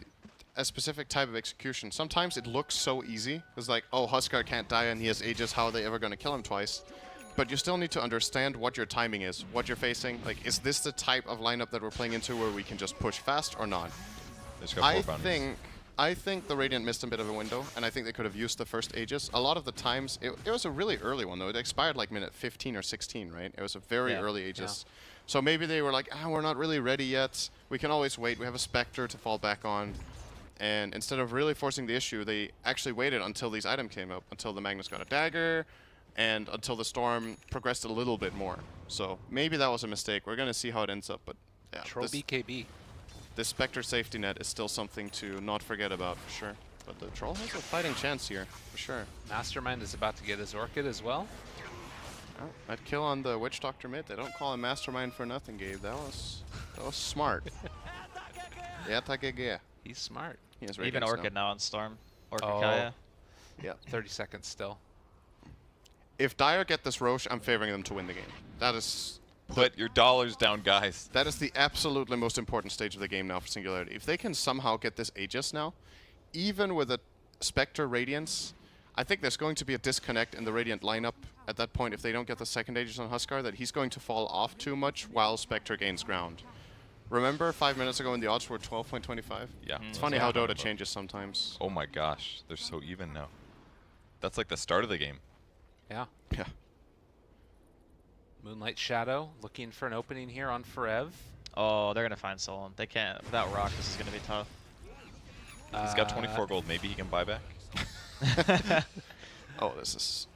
a specific type of execution. Sometimes it looks so easy. It's like, oh, Huskar can't die and he has Aegis, how are they ever gonna kill him twice? But you still need to understand what your timing is, what you're facing. Like, is this the type of lineup that we're playing into where we can just push fast or not? They just got I 4 bounties. think I think the Radiant missed a bit of a window, and I think they could have used the first Aegis. A lot of the times, it was a really early one, though. It expired like minute 15 or 16, right? It was a very early Aegis. Yeah. So maybe they were like, we're not really ready yet. We can always wait. We have a Spectre to fall back on. And instead of really forcing the issue, they actually waited until these items came up, until the Magnus got a dagger, and until the Storm progressed a little bit more. So maybe that was a mistake. We're going to see how it ends up, but yeah. Troll BKB. This Spectre safety net is still something to not forget about, for sure. But the Troll has a fighting chance here, for sure. Mastermind is about to get his Orchid as well. Oh, that kill on the Witch Doctor mid. They don't call him Mastermind for nothing, Gabe. That was smart. Yeah, he's smart. He has even Orchid now on Storm. Orchid Oh. Kaya. Yeah. 30 seconds still. If Dire get this Roche, I'm favoring them to win the game. That is... Put your dollars down, guys. That is the absolutely most important stage of the game now for Singularity. If they can somehow get this Aegis now, even with a Spectre Radiance, I think there's going to be a disconnect in the Radiant lineup at that point if they don't get the second Aegis on Huskar, that he's going to fall off too much while Spectre gains ground. Remember 5 minutes ago when the odds were 12.25? Yeah. It's funny how Dota changes sometimes. Oh my gosh, they're so even now. That's like the start of the game. Yeah. Yeah. Moonlight Shadow looking for an opening here on Forev. Oh, they're going to find Solon. They can't. Without Rock, this is going to be tough. He's got 24 gold. Maybe he can buy back. Oh, this is...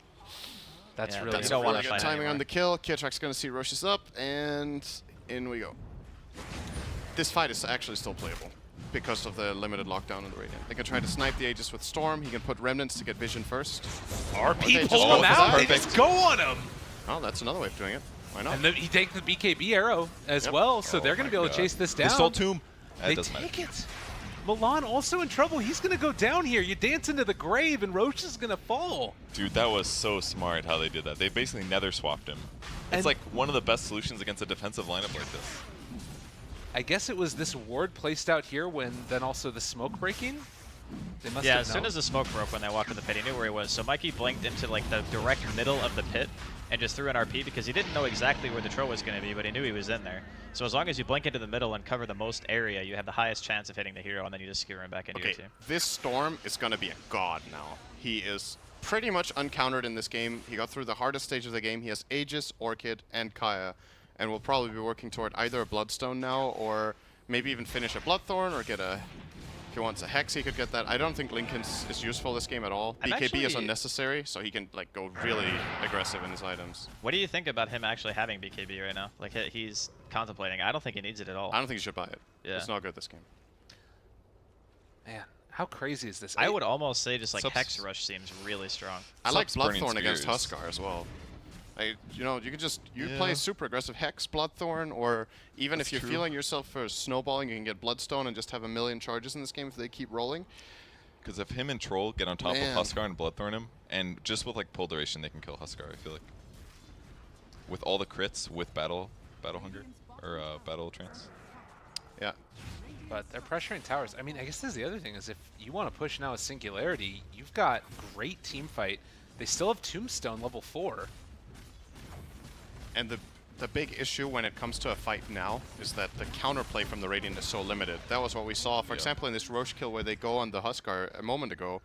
That's Yeah, really you That's don't really wanna good fight timing anymore. on the kill. Kietrak's going to see Roche's up, and in we go. This fight is actually still playable because of the limited lockdown on the Radiant. They can try to snipe the Aegis with Storm. He can put Remnants to get vision first. RP just pull go him for out. that. They just go on him. Oh, that's another way of doing it. Why not? And then he takes the BKB arrow as well, so Oh they're going to be able to chase this down. The Soul Tomb. They take it. Milan also in trouble. He's going to go down here. You dance into the grave, and Roche is going to fall. Dude, that was so smart how they did that. They basically nether swapped him. It's And like one of the best solutions against a defensive lineup like this. I guess it was this ward placed out here when then also the smoke breaking. They must Yeah, have as soon known. as the smoke broke when they walked in the pit, he knew where he was. So Mikey blinked into like the direct middle of the pit and just threw an RP because he didn't know exactly where the troll was going to be, but he knew he was in there. So as long as you blink into the middle and cover the most area, you have the highest chance of hitting the hero, and then you just skewer him back into your team. This Storm is going to be a god now. He is pretty much uncountered in this game. He got through the hardest stage of the game. He has Aegis, Orchid, and Kaya, and will probably be working toward either a Bloodstone now or maybe even finish a Bloodthorn or get a... If he wants a Hex, he could get that. I don't think Lincoln's is useful this game at all. BKB is unnecessary, so he can like go really aggressive in his items. What do you think about him actually having BKB right now? Like he's contemplating. I don't think he needs it at all. I don't think you should buy it. Yeah. It's not good this game. Man, how crazy is this? I would almost say just like Subs- Hex Rush seems really strong. I like Subs burning Bloodthorn against spears. Huskar as well. You know, you can just play super aggressive Hex, Bloodthorn, or even That's if you're true. feeling yourself for snowballing, you can get Bloodstone and just have a million charges in this game if they keep rolling. Because if him and Troll get on top Man. of Huskar and Bloodthorn him, and just with like pull duration, they can kill Huskar, I feel like. With all the crits, with Battle Hunger, or Battle Trance. Yeah. But they're pressuring towers. I mean, I guess this is the other thing is if you want to push now with Singularity, you've got great team fight. They still have Tombstone level 4. And the big issue when it comes to a fight now is that the counterplay from the Radiant is so limited. That was what we saw, for example, in this Roche kill where they go on the Huskar a moment ago.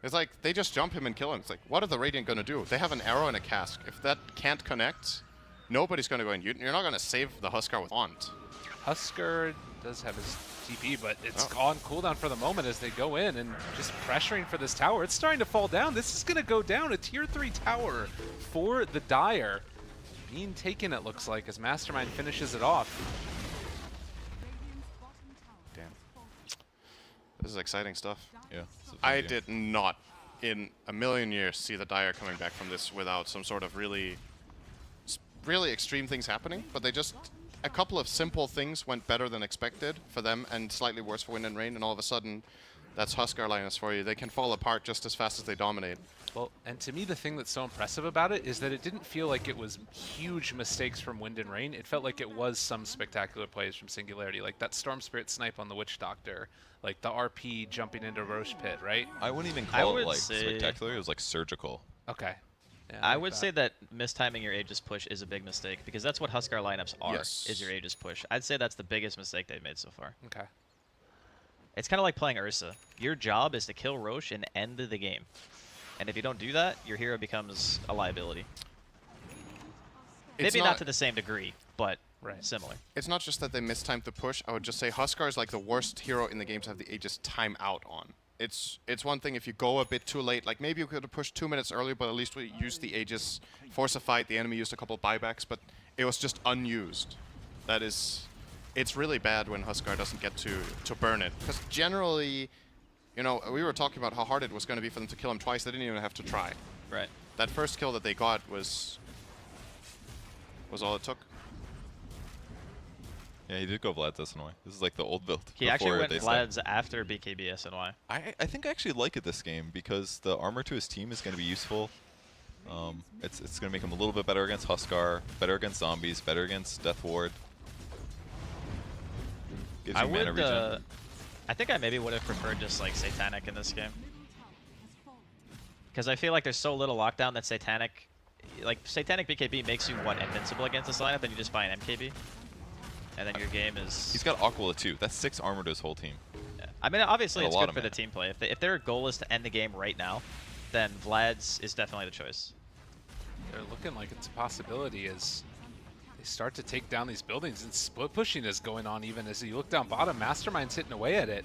It's like, they just jump him and kill him. It's like, what are the Radiant going to do? They have an arrow and a cask. If that can't connect, nobody's going to go in. You're not going to save the Huskar with Aunt. Huskar does have his TP, but it's on cooldown for the moment as they go in and just pressuring for this tower. It's starting to fall down. This is going to go down. A tier 3 tower for the Dire. Being taken, it looks like, as Mastermind finishes it off. Damn. This is exciting stuff. Yeah. it's a big I game. did not, in a million years, see the Dire coming back from this without some sort of really extreme things happening. But they just, a couple of simple things went better than expected for them and slightly worse for Wind and Rain. And all of a sudden, that's Huskar Linus for you. They can fall apart just as fast as they dominate. Well, and to me, the thing that's so impressive about it is that it didn't feel like it was huge mistakes from Wind and Rain. It felt like it was some spectacular plays from Singularity, like that Storm Spirit snipe on the Witch Doctor, like the RP jumping into Roche Pit, right? I wouldn't even I call would it like say- spectacular. It was like surgical. Okay. Yeah, I like would that. say that mistiming your Aegis push is a big mistake because that's what Huskar lineups are, Yes. is your Aegis push. I'd say that's the biggest mistake they've made so far. Okay. It's kind of like playing Ursa. Your job is to kill Roche and end the game. And if you don't do that, your hero becomes a liability. Maybe not to the same degree, but similar. It's not just that they mistimed the push. I would just say Huskar is like the worst hero in the game to have the Aegis time out on. It's one thing if you go a bit too late, like maybe you could have pushed 2 minutes earlier, but at least we used the Aegis, force a fight, the enemy used a couple buybacks, but it was just unused. That is, it's really bad when Huskar doesn't get to burn it. Because generally, you know, we were talking about how hard it was going to be for them to kill him twice, they didn't even have to try. Right. That first kill that they got was all it took. Yeah, he did go Vlad's SNY. This is like the old build. He actually went Vlad's after BKB SNY. I think I actually like it this game because the armor to his team is going to be useful. It's going to make him a little bit better against Huskar, better against zombies, better against Death Ward. Gives you mana regen. I think I maybe would have preferred just like Satanic in this game. Because I feel like there's so little lockdown that Satanic, like Satanic BKB makes you invincible against this lineup, then you just buy an MKB. And then your game is... He's got Aquila too. That's 6 armor to his whole team. Yeah. I mean, obviously it's good for the team play. If their goal is to end the game right now, then Vlad's is definitely the choice. They're looking like it's a possibility as they start to take down these buildings, and split pushing is going on even as you look down bottom. Mastermind's hitting away at it.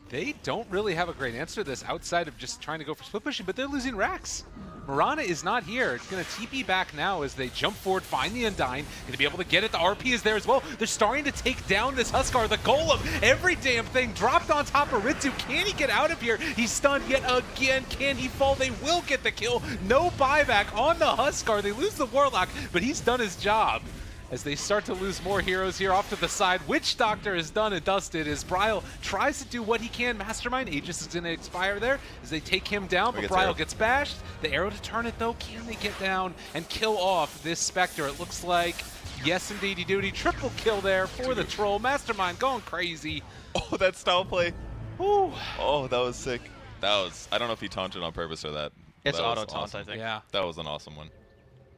They don't really have a great answer to this outside of just trying to go for split pushing, but they're losing Rax. Mirana is not here. It's going to TP back now as they jump forward, find the Undying, and to be able to get it. The RP is there as well. They're starting to take down this Huskar. The Golem, every damn thing dropped on top of Ritsu. Can he get out of here? He's stunned yet again. Can he fall? They will get the kill. No buyback on the Huskar. They lose the Warlock, but he's done his job. As they start to lose more heroes here off to the side. Witch Doctor is done and dusted as Bryle tries to do what he can. Mastermind, Aegis is going to expire there as they take him down, but Bryle gets bashed. The arrow to turn it though, can they get down and kill off this Spectre? It looks like, yes indeedy duty, triple kill there for the Troll. Mastermind going crazy. Oh, that style play. Ooh. Oh, that was sick. That was, I don't know if he taunted on purpose or that. It's that auto taunt, awesome. I think. Yeah. That was an awesome one.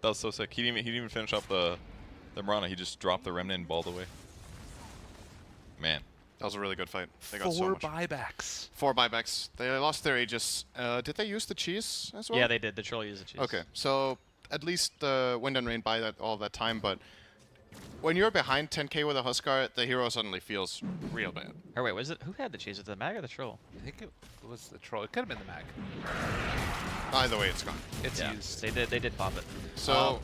That was so sick. He didn't even finish off the Mirana. He just dropped the Remnant and balled away. Man. That was a really good fight. They got so 4 much. buybacks. 4 buybacks. They lost their Aegis. Did they use the cheese as well? Yeah, they did. The Troll used the cheese. Okay, so at least Wind and Rain buy that all that time, but when you're behind 10k with a Huskar, the hero suddenly feels real bad. Or wait, was it who had the cheese? Was it the Mag or the Troll? I think it was the Troll. It could have been the Mag. Either way, it's gone. It's Yeah, used. they did pop it. So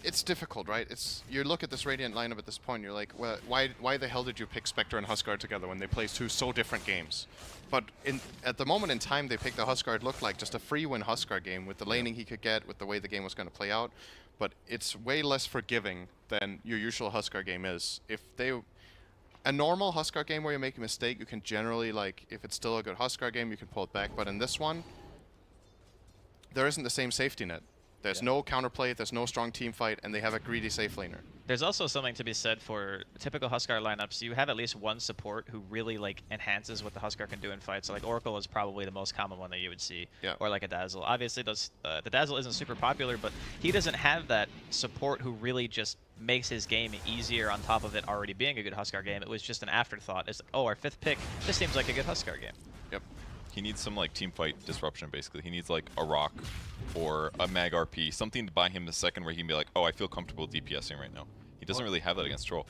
it's difficult, right? You look at this Radiant lineup at this point, you're like, well, why the hell did you pick Spectre and Huskar together when they play 2 so different games? But at the moment in time they picked the Huskar, it looked like just a free win Huskar game with the laning he could get, with the way the game was going to play out. But it's way less forgiving than your usual Huskar game is. A normal Huskar game where you make a mistake, you can generally, like, if it's still a good Huskar game, you can pull it back. But in this one, there isn't the same safety net. There's no counterplay, there's no strong team fight, and they have a greedy safe laner. There's also something to be said for typical Huskar lineups. You have at least one support who really like enhances what the Huskar can do in fights. So like Oracle is probably the most common one that you would see, or like a Dazzle. Obviously, the Dazzle isn't super popular, but he doesn't have that support who really just makes his game easier on top of it already being a good Huskar game. It was just an afterthought. It's like, oh, our 5th pick. This seems like a good Huskar game. Yep. He needs some like team fight disruption basically. He needs like a rock or a mag RP, something to buy him the second where he can be like, oh, I feel comfortable DPSing right now. He doesn't really have that against Troll.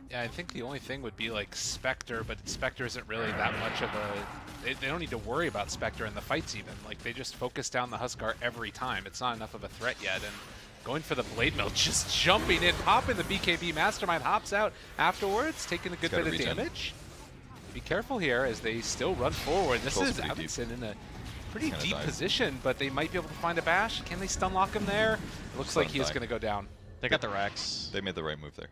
Yeah, I think the only thing would be like Spectre, but Spectre isn't really that much of a... They don't need to worry about Spectre in the fights even. Like, they just focus down the Huskar every time. It's not enough of a threat yet, and going for the Blade Mill, just jumping in, popping the BKB. Mastermind hops out afterwards, taking a good bit of damage. Be careful here as they still run forward. This is Amundsen in a pretty deep position, but they might be able to find a bash. Can they stun lock him there? It looks like he is going to go down. They got the Rax. They made the right move there.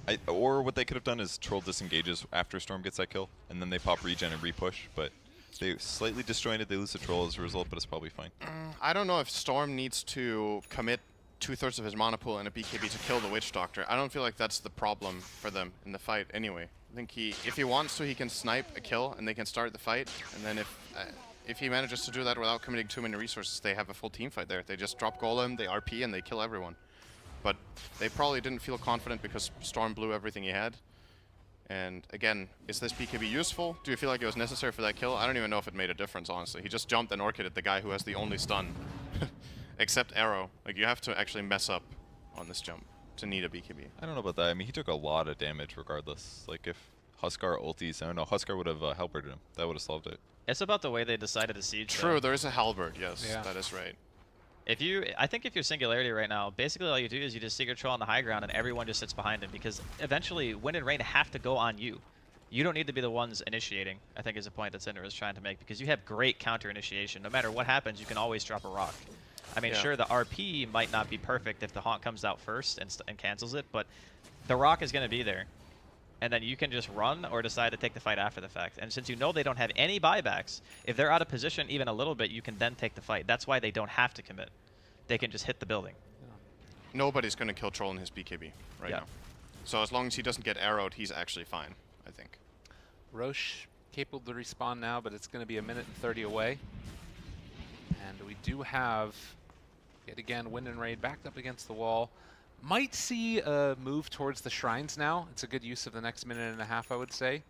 Yeah. Or what they could have done is Troll disengages after Storm gets that kill, and then they pop regen and repush, but they slightly disjointed. They lose the Troll as a result, but it's probably fine. I don't know if Storm needs to commit 2/3 of his mana pool and a BKB to kill the Witch Doctor. I don't feel like that's the problem for them in the fight anyway. I think if he wants to, he can snipe a kill and they can start the fight. And then if he manages to do that without committing too many resources, they have a full team fight there. They just drop Golem, they RP, and they kill everyone. but they probably didn't feel confident because Storm blew everything he had. And again, is this BKB useful? Do you feel like it was necessary for that kill? I don't even know if it made a difference, honestly. He just jumped and orchided the guy who has the only stun. Except Arrow. Like, you have to actually mess up on this jump to need a BKB. I don't know about that. I mean, he took a lot of damage regardless. Like, if Huskar ultis, I don't know, Huskar would have halberded him. That would have solved it. It's about the way they decided to siege. True, though. there is a halberd, yes, Yeah. that is right. I think if you're Singularity right now, basically all you do is you just Secret Troll on the high ground and everyone just sits behind him, because eventually Wind and Rain have to go on you. You don't need to be the ones initiating, I think is a point that Cinder is trying to make, because you have great counter initiation. No matter what happens, you can always drop a rock. I mean, Yeah. sure, the RP might not be perfect if the Haunt comes out first and cancels it, but the rock is going to be there. And then you can just run or decide to take the fight after the fact. And since you know they don't have any buybacks, if they're out of position even a little bit, you can then take the fight. That's why they don't have to commit. They can just hit the building. Nobody's going to kill Troll in his BKB right Yeah. now. So as long as he doesn't get arrowed, he's actually fine, I think. Roche capable to respawn now, but it's going to be 1:30 away. And we do have, yet again, Wind and Rain backed up against the wall. Might see a move towards the shrines now. It's a good use of the next 1.5 minutes, I would say.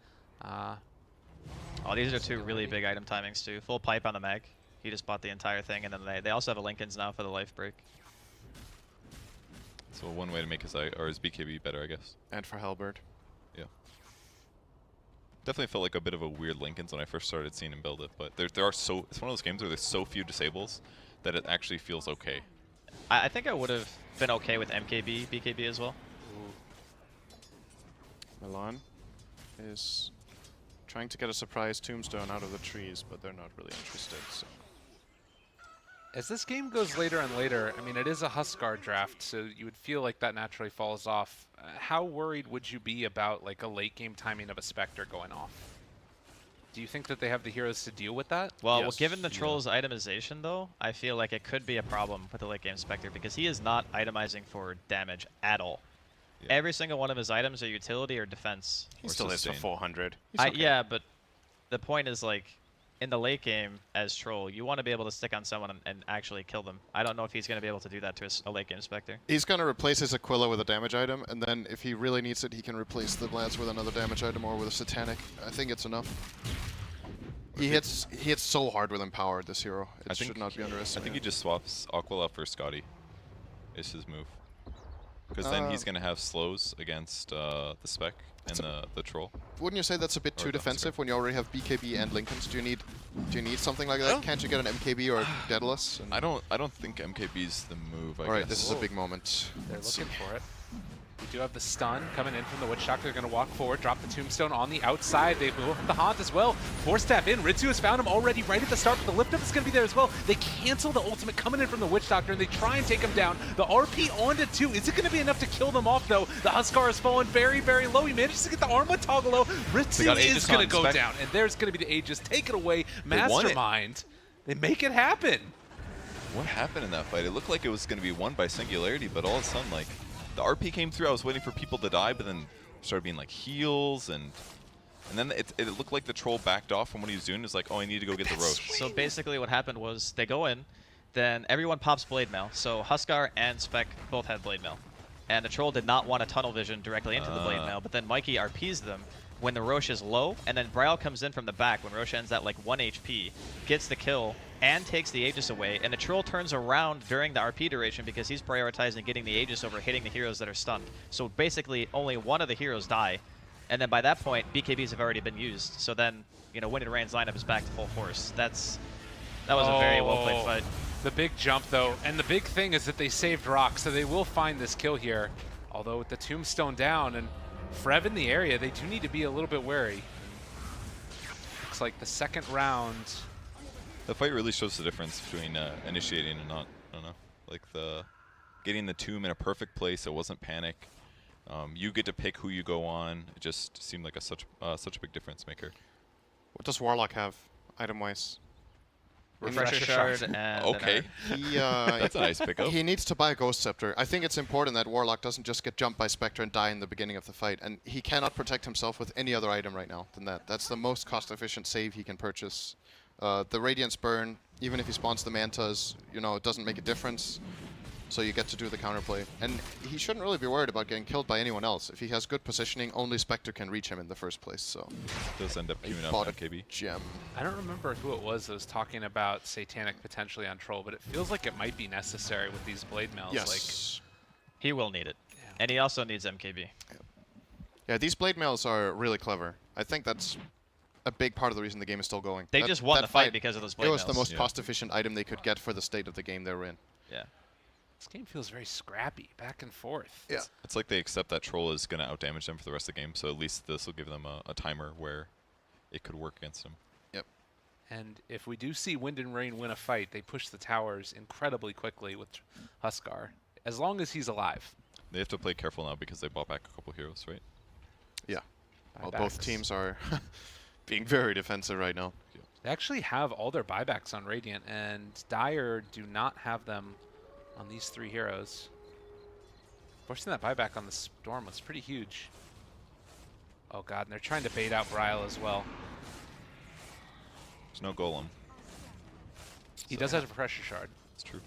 Oh, these are two really big item timings too. Full pipe on the mag. He just bought the entire thing, and then they also have a Lincoln's now for the life break. So one way to make his BKB better, I guess. And for halberd. Yeah. Definitely felt like a bit of a weird Lincoln's when I first started seeing him build it, but there are so, it's one of those games where there's so few disables that it actually feels okay. I think I would have been okay with MKB, BKB as well. Milan is trying to get a surprise tombstone out of the trees, but they're not really interested. So. As this game goes later and later, I mean, it is a Huskar draft, so you would feel like that naturally falls off. How worried would you be about like a late game timing of a Spectre going off? Do you think that they have the heroes to deal with that? Well, Yes. given the Troll's itemization, though, I feel like it could be a problem with the late game Spectre, because he is not itemizing for damage at all. Yeah. Every single one of his items are utility or defense. He Or still is for sustain. 400. He's okay. Yeah, but the point is, like, in the late game as Troll, you want to be able to stick on someone and actually kill them. I don't know if he's going to be able to do that to a late game Spectre. He's going to replace his Aquila with a damage item, and then if he really needs it, he can replace the Lance with another damage item or with a Satanic. I think it's enough. He hits so hard with Empower, this hero. It should not be I underestimated. think he just swaps Aquila for Scotty. Is his move. Because then he's going to have slows against the Spec and the Troll. Wouldn't you say that's a bit Or too the defensive when you already have BKB and Lincolns? Do you need something like that? Can't you get an MKB or a Daedalus? I don't think MKB's the move, I All right, guess. this is a big moment. They're Let's looking see. for it. We do have the stun coming in from the Witchshock. They're going to walk forward, drop the Tombstone on the outside. They move up the Haunt as well. Force tap in. Ritsu has found him already right at the start, but the lift up is going to be there as well. They cancel the ultimate coming in from the Witch Doctor, and they try and take him down. The RP onto 2. Is it going to be enough to kill them off, though? The Huskar has fallen very, very low. He manages to get the arm with Toggalo. Ritsu got is Aegis going to on go Spec. down, and there's going to be the Aegis. Take it away. They won it. Mastermind. They make it happen. What happened in that fight? It looked like it was going to be won by Singularity, but all of a sudden, like, the RP came through. I was waiting for people to die, but then started being like heals, and then it looked like the Troll backed off from what he was doing. It's like, oh, I need to go get the Roche. So basically what happened was they go in, then everyone pops Blade Mail. So Huskar and Spec both had Blade Mail. And the Troll did not want a tunnel vision directly into the Blade Mail, but then Mikey RPs them when the Roche is low, and then Braille comes in from the back when Roche ends at like 1 HP, gets the kill, and takes the Aegis away, and the Troll turns around during the RP duration because he's prioritizing getting the Aegis over hitting the heroes that are stunned. So basically, only one of the heroes die, and then by that point, BKBs have already been used. So then, you know, Wind and Rain's lineup is back to full force. That was a very well-played fight. The big jump, though, and the big thing is that they saved Rock, so they will find this kill here. Although with the Tombstone down and Frev in the area, they do need to be a little bit wary. Looks like the second round. The fight really shows the difference between initiating and not. I don't know, like getting the tomb in a perfect place. It wasn't panic. You get to pick who you go on. It just seemed like such a big difference maker. What does Warlock have, item-wise? Refresher Shard and Okay, that's a nice pickup. He needs to buy a Ghost Scepter. I think it's important that Warlock doesn't just get jumped by Spectre and die in the beginning of the fight, and he cannot protect himself with any other item right now than that. That's the most cost-efficient save he can purchase. The Radiance Burn, even if he spawns the Mantas, you know, it doesn't make a difference. so you get to do the counterplay. And he shouldn't really be worried about getting killed by anyone else. If he has good positioning, only Spectre can reach him in the first place, so... Does end up He queuing bought up a MKB. gem. I don't remember who it was that was talking about Satanic potentially on Troll, but it feels like it might be necessary with these blade mails. Yes. He will need it. Yeah. And he also needs MKB. Yeah, these blade mails are really clever. I think that's a big part of the reason the game is still going. They That- just won that the fight because of those blade It was mails. the most Yeah. cost-efficient item they could get for the state of the game they were in. Yeah. This game feels very scrappy, back and forth. Yeah. It's like they accept that Troll is going to outdamage them for the rest of the game, so at least this will give them a timer where it could work against them. Yep. And if we do see Wind and Rain win a fight, they push the towers incredibly quickly with Huskar, as long as he's alive. They have to play careful now because they bought back a couple heroes, right? Yeah. Well, Buybacks. both teams are being very defensive right now. They actually have all their buybacks on Radiant, and Dire do not have them on these 3 heroes. Forcing that buyback on the Storm was pretty huge. Oh god, and they're trying to bait out Bryle as well. There's no golem. He does have a pressure shard. It's true.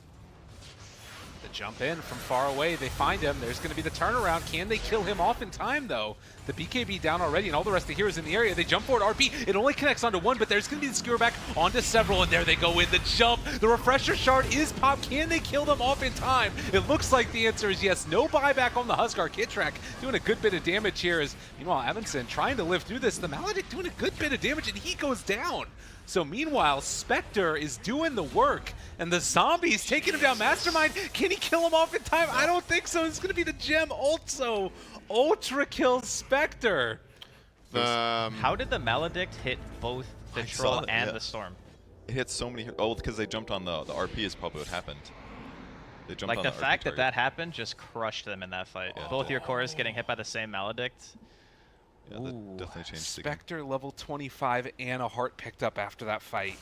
The jump in from far away, they find him. There's going to be the turnaround. Can they kill him off in time, though? The BKB down already, and all the rest of the heroes in the area. They jump forward, RP. It only connects onto one, but there's going to be the skewer back onto several, and there they go in. The jump, the refresher shard is popped. Can they kill them off in time? It looks like the answer is yes. No buyback on the Huskar. Kitrak doing a good bit of damage here. As meanwhile, Evanson trying to live through this. The Maledict doing a good bit of damage, and he goes down. So meanwhile, Spectre is doing the work, and the zombies taking him down. Mastermind, can he kill him off in time? I don't think so. It's going to be the gem also. Ultra kill Spectre. How did the Maledict hit both the I Troll saw that, and yeah. the Storm? It hit so many. Oh, because they jumped on the RP is probably what happened. They jumped Like on the RP fact that target. that happened just crushed them in that fight. Yeah. Both your cores getting hit by the same Maledict. Yeah, that definitely changed the game. Spectre level 25 and a heart picked up after that fight.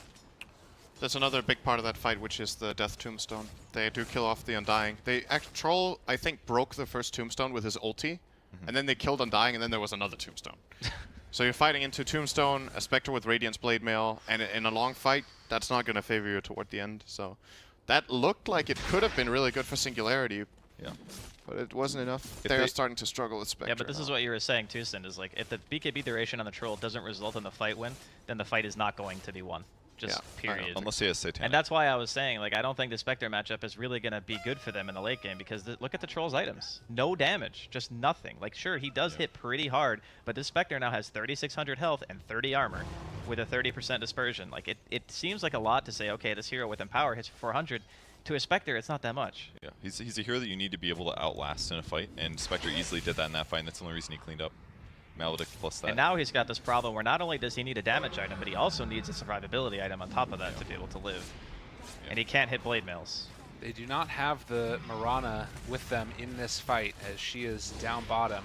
There's another big part of that fight, which is the Death Tombstone. They do kill off the Undying. Troll, I think, broke the first Tombstone with his ulti, and then they killed Undying, and then there was another Tombstone. So you're fighting into Tombstone, a Spectre with Radiance Blade Mail, and in a long fight, that's not going to favor you toward the end. So that looked like it could have been really good for Singularity, Yeah. but it wasn't enough. If They're they- starting to struggle with Spectre. Yeah, but this is now. what you were saying too, Sind, is like if the BKB duration on the Troll doesn't result in the fight win, then the fight is not going to be won. Just Yeah, I know. period. Unless he has Satanic. And that's why I was saying, like, I don't think the Spectre matchup is really going to be good for them in the late game because look at the Troll's items. No damage, just nothing. Like, sure, he does hit pretty hard, but this Spectre now has 3,600 health and 30 armor with a 30% dispersion. Like, it seems like a lot to say, okay, this hero with Empower hits 400. To a Spectre, it's not that much. Yeah, he's a hero that you need to be able to outlast in a fight, and Spectre easily did that in that fight, and that's the only reason he cleaned up. Maledict plus that. And now he's got this problem where not only does he need a damage item, but he also needs a survivability item on top of that to be able to live. Yeah. And he can't hit blade mails. They do not have the Mirana with them in this fight as she is down bottom.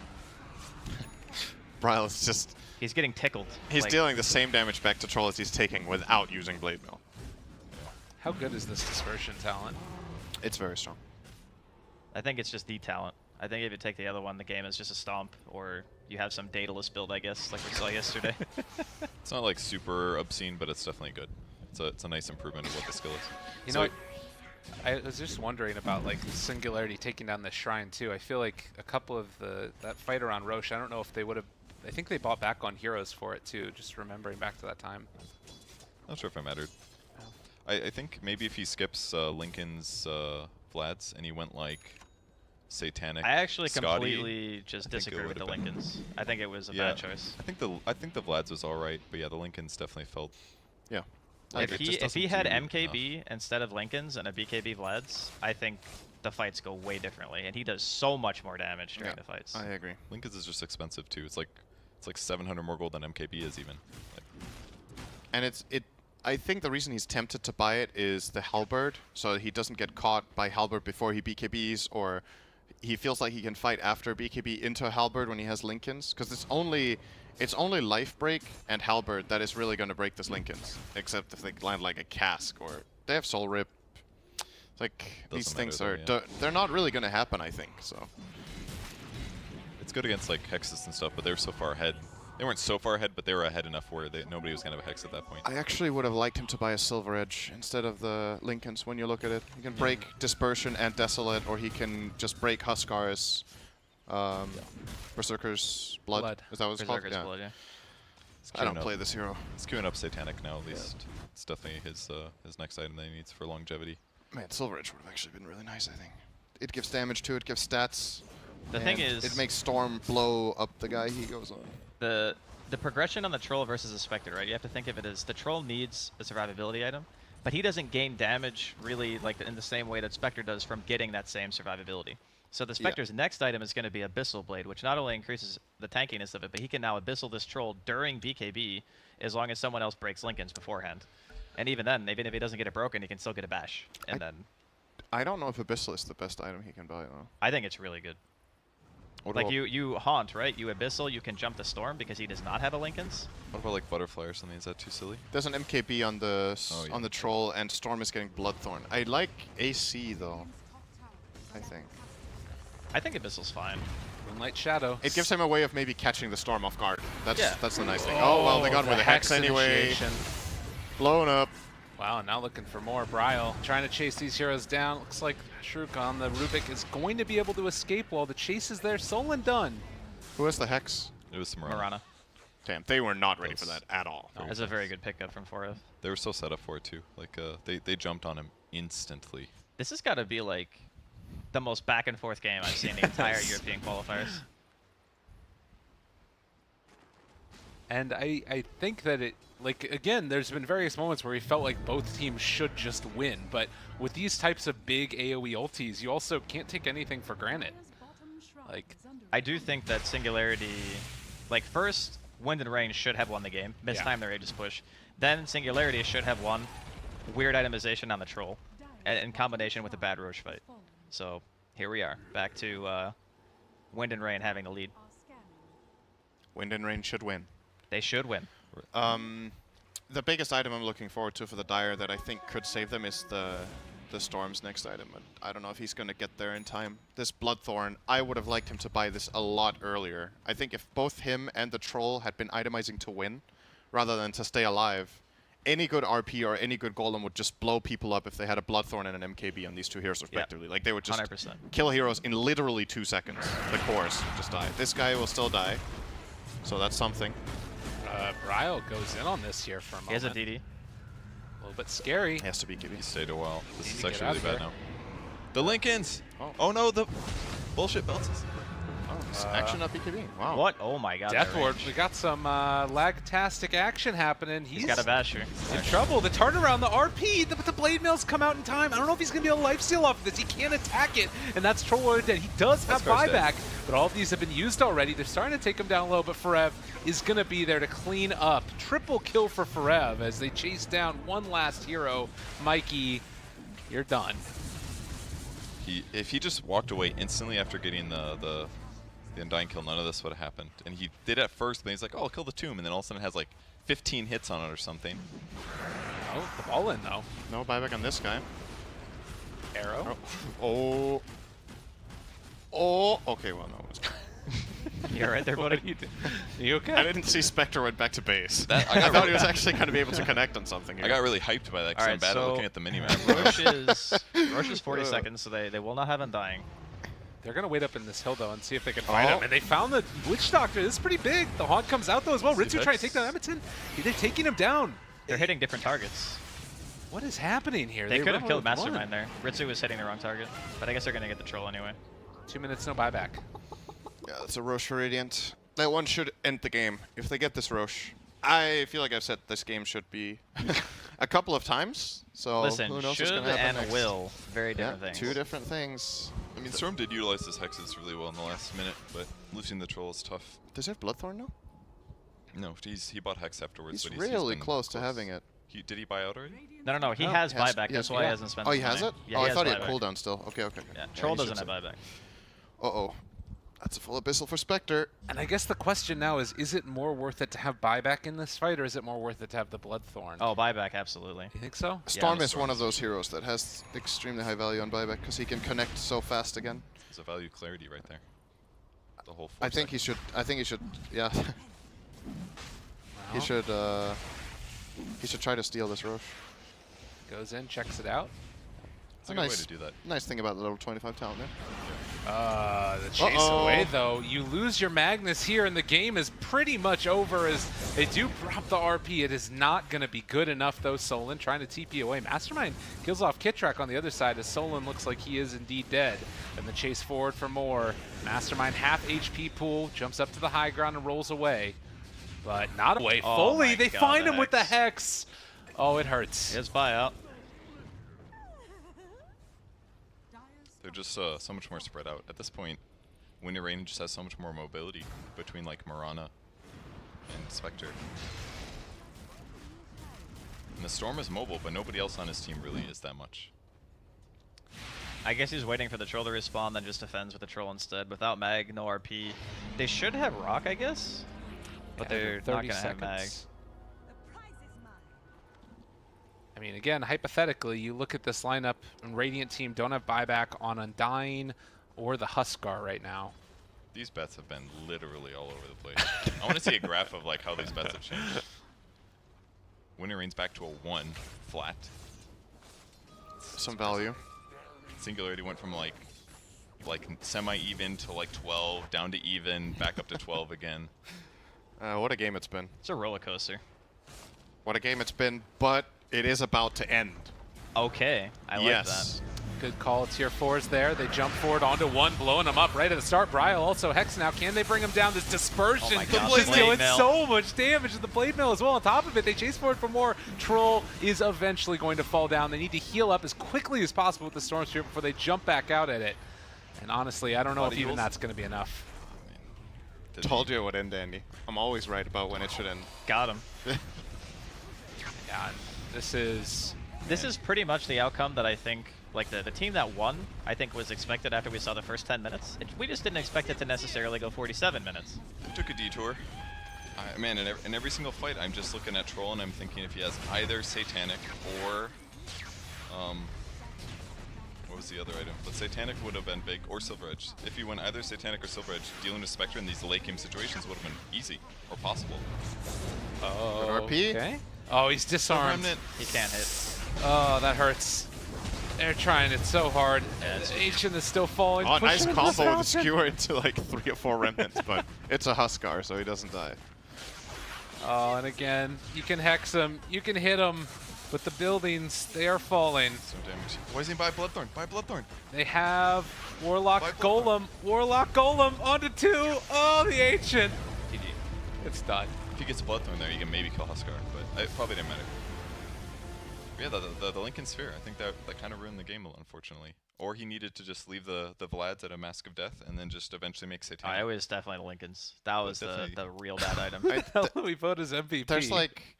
Bryle is just... He's getting tickled. He's like, dealing the same damage back to Troll as he's taking without using Blade Mail. How good is this dispersion talent? It's very strong. I think it's just the talent. I think if you take the other one, the game is just a stomp, or you have some dataless build, I guess, like we saw yesterday. It's not like super obscene, but it's definitely good. It's a nice improvement of what the skill is. You So- know, I was just wondering about like Singularity taking down the shrine too. I feel like a couple of that fight around Roche, I don't know if they would have. I think they bought back on heroes for it too. Just remembering back to that time. Not sure if it mattered. I think maybe if he skips Lincoln's Vlad's and he went like Satanic. I actually Scotty, completely just I think it disagree with the would've been- Lincolns. I think it was a Yeah. bad choice. I think the Vlad's was all right, but yeah, the Lincolns definitely felt. Yeah. Like, If it just he doesn't had do MKB instead of Lincolns and a BKB Vlad's, I think the fights go way differently, and he does so much more damage during Yeah, the fights. I agree. Lincoln's is just expensive too. It's like 700 more gold than MKB is even. Like, And I think the reason he's tempted to buy it is the Halberd, so he doesn't get caught by Halberd before he BKBs, or he feels like he can fight after BKB into Halberd when he has Lincolns, because it's only Life Break and Halberd that is really going to break this Lincolns, except if they land like a Cask or they have Soul Rip. It's like these Doesn't things matter are though, they're not really going to happen, I think. So it's good against like Hexes and stuff, but they're so far ahead. They weren't so far ahead, but they were ahead enough where nobody was going to have a Hex at that point. I actually would have liked him to buy a Silver Edge instead of the Lincolns when you look at it. He can break Dispersion and Desolate, or he can just break Huskar's Berserker's Blood. Is that what it's called? Berserker's Blood, yeah. I don't play this hero. He's queuing up Satanic now, at least. It's definitely his next item that he needs for longevity. Man, Silver Edge would have actually been really nice, I think. It gives damage to it, gives stats. The thing is, it makes Storm blow up the guy he goes on. The progression on the Troll versus the Spectre, right? You have to think of it as the Troll needs a survivability item, but he doesn't gain damage really like in the same way that Spectre does from getting that same survivability. So the Spectre's next item is going to be Abyssal Blade, which not only increases the tankiness of it, but he can now Abyssal this Troll during BKB as long as someone else breaks Lincolns beforehand. And even then, even if he doesn't get it broken, he can still get a bash. And I don't know if Abyssal is the best item he can buy, though. I think it's really good. Like you haunt, right? You Abyssal, you can jump the Storm because he does not have a Lincolns. What about like Butterfly or something? Is that too silly? There's an MKB on the Troll, and Storm is getting Bloodthorn. I like AC though. I think Abyssal's fine. Moonlight Shadow. It gives him a way of maybe catching the Storm off guard. That's the nice thing. Oh, well, they got him with a Hex anyway. Initiation. Blown up. Wow, now looking for more. Bryle trying to chase these heroes down. Looks like Shruk on the Rubik is going to be able to escape while the chase is there. Soul done. Who has the Hex? It was Marana. Damn, they were not ready for that at all. No, that's a very good pickup from 4F. They were so set up for it too. Like they jumped on him instantly. This has got to be like the most back and forth game I've seen in the entire European qualifiers. And I think that it, like, again, there's been various moments where we felt like both teams should just win, but with these types of big AoE ultis, you also can't take anything for granted. Like, I do think that Singularity, like, first, Wind and Rain should have won the game, mistime their Aegis push. Then Singularity should have won weird itemization on the Troll, in combination with the bad Roche fight. So, here we are, back to Wind and Rain having the lead. Wind and Rain should win. They should win. The biggest item I'm looking forward to for the Dire that I think could save them is the Storm's next item. And I don't know if he's going to get there in time. This Bloodthorn, I would have liked him to buy this a lot earlier. I think if both him and the Troll had been itemizing to win, rather than to stay alive, any good RP or any good Golem would just blow people up if they had a Bloodthorn and an MKB on these two heroes respectively. Like, they would just 100%. kill heroes in literally 2 seconds. The cores just die. This guy will still die, so that's something. Bryle goes in on this here for a moment. He has a DD. A little bit scary. He has to be QB. He stayed a while. This is to actually get really out bad there. now. The Lincolns! Oh no, the bullshit belts. Action up BKB. Wow. What? Oh my god. that Deathward, range. we got some lag-tastic action happening. He's got a basher. in trouble. The turnaround, the RP, the blade mails come out in time. I don't know if he's going to be able to lifesteal off of this. He can't attack it, and that's Troll dead. He does have buyback, but all of these have been used already. They're starting to take him down low, but Forev is going to be there to clean up. Triple kill for Forev as they chase down one last hero. Mikey, you're done. If he just walked away instantly after getting the Undying kill, none of this would have happened. And he did at first, but he's like, oh, I'll kill the tomb, and then all of a sudden it has like 15 hits on it or something. Oh, the ball in though. No buyback on this guy. Arrow. Oh. Oh. Okay, well, no. You're right there, buddy. What are you doing? You okay? I didn't see Spectre went back to base. That- I thought he was actually going to be able to connect on something here. I got really hyped by that because All I'm right, bad at so looking at the minimap. Roche is 40 seconds, so they will not have Undying. They're going to wait up in this hill, though, and see if they can find him. And they found the Witch Doctor. This is pretty big. The Haunt comes out, though, as well. Ritsu trying to take down Edmonton. They're taking him down. They're hitting different targets. What is happening here? They could have run killed with one. Mastermind there. Ritsu was hitting the wrong target, but I guess they're going to get the Troll anyway. 2 minutes, no buyback. Yeah, that's a Roche for Radiant. That one should end the game. If they get this Roche, I feel like I've said this game should be a couple of times. So Listen, who knows should what's gonna happen and next. will, very Yeah, different things. 2 different things. I mean, Storm did utilize his hexes really well in the last minute, but losing the troll is tough. Does he have Bloodthorn now? No, he bought hex afterwards. He's but really been close to having it. Did he buy out already? No, he No, has he has- buyback. yes, That's why yeah. he hasn't spent Oh, his he has money. it? Yeah, Oh, I has thought he had buyback. cooldown still. Okay, okay. Yeah, Troll he should doesn't have save. buyback. Uh-oh. That's a full Abyssal for Spectre. And I guess the question now is it more worth it to have buyback in this fight, or is it more worth it to have the Bloodthorn? Oh, buyback, absolutely. You think so? Storm Yeah, is one of those heroes that has extremely high value on buyback because he can connect so fast again. There's a value clarity right there. The whole 4 I think he should. Yeah. He should try to steal this Roche. Goes in, checks it out. It's a good way to do that. Nice thing about the level 25 talent there. The chase away, though. You lose your Magnus here, and the game is pretty much over as they do drop the RP. It is not going to be good enough, though. Solon trying to TP away. Mastermind kills off Kitrak on the other side as Solon looks like he is indeed dead. And the chase forward for more. Mastermind half HP pool, jumps up to the high ground and rolls away. But not away. Oh Foley, they God, find the him with the Hex. Hex. Oh, it hurts. His buyout. They're just so much more spread out. At this point, Winter Rain just has so much more mobility between like Marana and Spectre. And the Storm is mobile, but nobody else on his team really is that much. I guess he's waiting for the troll to respawn, then just defends with the troll instead. Without mag, no RP. They should have rock, I guess, but Yeah, they're not 30 gonna have mag. seconds. I mean, again, hypothetically, you look at this lineup, and Radiant team don't have buyback on Undying or the Huskar right now. These bets have been literally all over the place. I want to see a graph of like how these bets have changed. Winter Rain's back to a 1 flat. Some value. Singularity went from like semi-even to like 12, down to even, back up to 12 again. What a game it's been. It's a roller coaster. What a game it's been, but it is about to end. Okay, I like Yes. Good call. Tier 4's there. They jump forward onto one, blowing him up right at the start. Bryle also Hex now. Can they bring him down? This dispersion. Oh my God, Just Blade doing Mail. so much damage to the Blade Mail as well. On top of it, they chase forward for more. Troll is eventually going to fall down. They need to heal up as quickly as possible with the Storm Spirit before they jump back out at it. And honestly, I don't know if even that's going to be enough. Told you it would end, Andy. I'm always right about when it should end. that. Got him. Yeah, this is pretty much the outcome that I think, like the team that won, I think was expected after we saw the first 10 minutes. We just didn't expect it to necessarily go 47 minutes. It took a detour. Man, in every single fight, I'm just looking at Troll and I'm thinking if he has either Satanic or, what was the other item? But Satanic would have been big, or Silver Edge. If he went either Satanic or Silver Edge, dealing with Spectre in these late game situations would have been easy, or possible. RP? okay. Oh, he's disarmed. Remnant. He can't hit. Oh, that hurts. They're trying it so hard. Yeah, it's- Ancient is still falling. Oh, nice Pushing him to combo the with the fountain. skewer into like 3 or 4 remnants, but it's a Huskar, so he doesn't die. Oh, and again, you can hex him, you can hit him, but the buildings, they are falling. So damage. Why is he by Bloodthorn? By Bloodthorn. They have Warlock By Golem. Warlock Golem onto 2. Oh, the Ancient. GG. It's done. If he gets Bloodthorn there, you can maybe kill Huskar, but it probably didn't matter. Yeah, the Lincoln Sphere, I think that kind of ruined the game, unfortunately. Or he needed to just leave the Vlads at a Mask of Death and then just eventually make Satanic. I was definitely the Lincolns. That was the real bad item. We vote as MVP. There's like,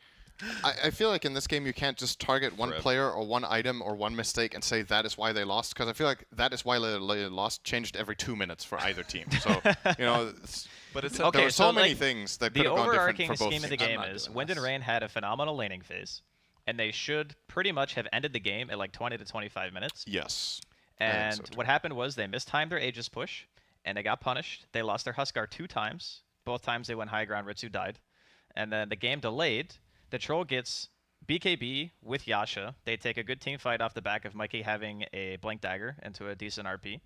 I feel like in this game you can't just target one Forever. player or one item or one mistake and say that is why they lost, because I feel like that is why they lost changed every 2 minutes for either team. So, you know, But it's Okay, there are so so, many like, things that The could have gone different overarching for both scheme of the teams. game I'm not is doing Wind and this. Rain had a phenomenal laning phase, and they should pretty much have ended the game at like 20 to 25 minutes. Yes. I think And so, too. what happened was they mistimed their Aegis push, and they got punished. They lost their Huskar 2 times. Both times they went high ground, Ritsu died. And then the game delayed. The Troll gets BKB with Yasha. They take a good team fight off the back of Mikey having a Blink Dagger into a decent RP.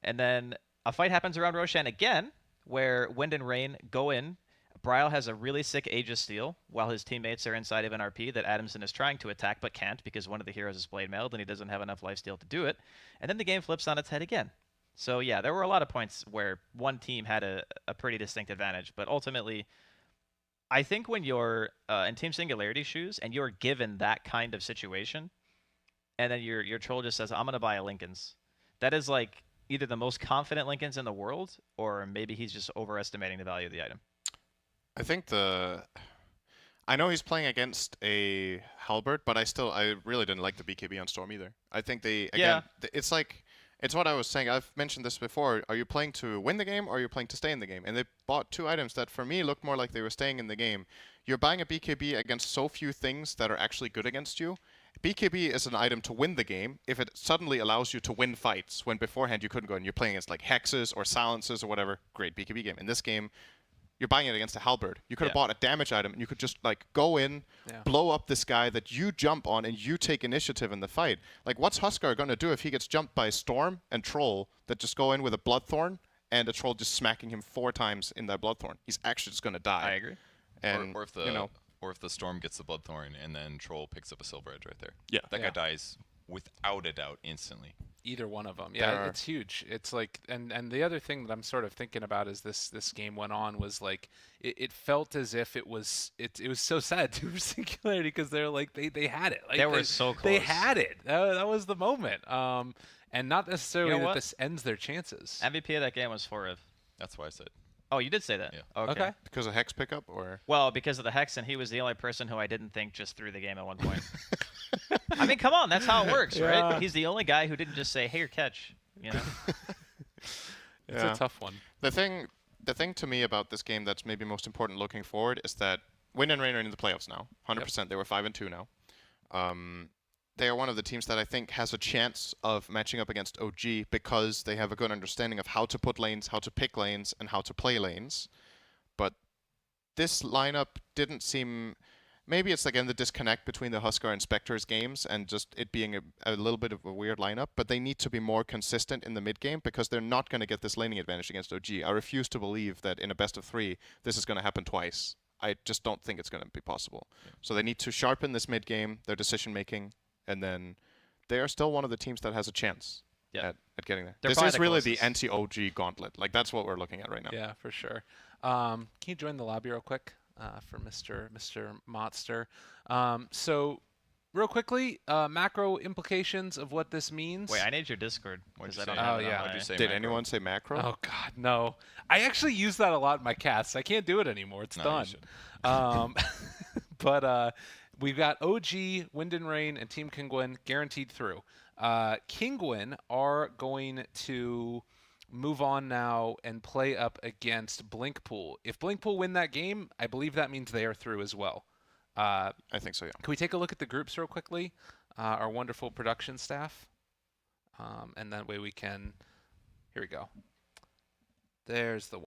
And then a fight happens around Roshan again, where Wind and Rain go in. Bryle has a really sick Aegis steal while his teammates are inside of an RP that Adamson is trying to attack but can't because one of the heroes is blade mailed and he doesn't have enough lifesteal to do it. And then the game flips on its head again. So yeah, there were a lot of points where one team had a pretty distinct advantage, but ultimately, I think when you're in Team Singularity shoes and you're given that kind of situation, and then your troll just says, I'm going to buy a Lincoln's, that is like either the most confident Lincoln's in the world, or maybe he's just overestimating the value of the item. I think I know he's playing against a Halberd, but I really didn't like the BKB on Storm either. I think it's like, it's what I was saying. I've mentioned this before. Are you playing to win the game or are you playing to stay in the game? And they bought 2 items that for me looked more like they were staying in the game. You're buying a BKB against so few things that are actually good against you. BKB is an item to win the game if it suddenly allows you to win fights when beforehand you couldn't go and you're playing against like hexes or silences or whatever. Great BKB game. In this game, You're buying it against a halberd. You could have bought a damage item, and you could just like go in, blow up this guy that you jump on, and you take initiative in the fight. Like, what's Huskar going to do if he gets jumped by Storm and Troll that just go in with a Bloodthorn, and a Troll just smacking him 4 times in that Bloodthorn? He's actually just going to die. I agree. And or if the Storm gets the Bloodthorn and then Troll picks up a Silver Edge right there. Yeah. That guy dies without a doubt instantly. Either one of them. Yeah, it's huge. It's like, and the other thing that I'm sort of thinking about as this game went on was like, it felt as if it was so sad too for Singularity because they're like they had it. Like, they were so close. They had it. That was the moment. And not necessarily that this ends their chances. MVP of that game was Forev. That's why I said. Oh, you did say that? Yeah. Okay. Because of Hex pickup, or? Well, because of the Hex, and he was the only person who I didn't think just threw the game at one point. I mean, come on, that's how it works, right? He's the only guy who didn't just say, "Hey, or catch," you know. It's a tough one. The thing to me about this game that's maybe most important looking forward is that Wind and Rain are in the playoffs now. 100%. They were 5-2 now. They are one of the teams that I think has a chance of matching up against OG because they have a good understanding of how to put lanes, how to pick lanes, and how to play lanes. But this lineup didn't seem... Maybe it's again the disconnect between the Huskar and Spectres games and just it being a little bit of a weird lineup, but they need to be more consistent in the mid game because they're not going to get this laning advantage against OG. I refuse to believe that in a best of 3 this is going to happen twice. I just don't think it's going to be possible. Yeah. So they need to sharpen this mid game, their decision making, and then they are still one of the teams that has a chance at getting there. This is really the anti-OG gauntlet. Like, that's what we're looking at right now. Yeah, for sure. Can you join the lobby real quick for Mr. Motster? So, real quickly, macro implications of what this means. Wait, I need your Discord. What'd you I say? don't have it on my- Did anyone say macro? Oh, God, no. I actually use that a lot in my casts. I can't do it anymore. It's done. But we've got OG, Wind and Rain, and Team Kinguin guaranteed through. Kinguin are going to move on now and play up against Blinkpool. If Blinkpool win that game, I believe that means they are through as well. I think so, yeah. Can we take a look at the groups real quickly? Our wonderful production staff. And that way we can... Here we go. There's the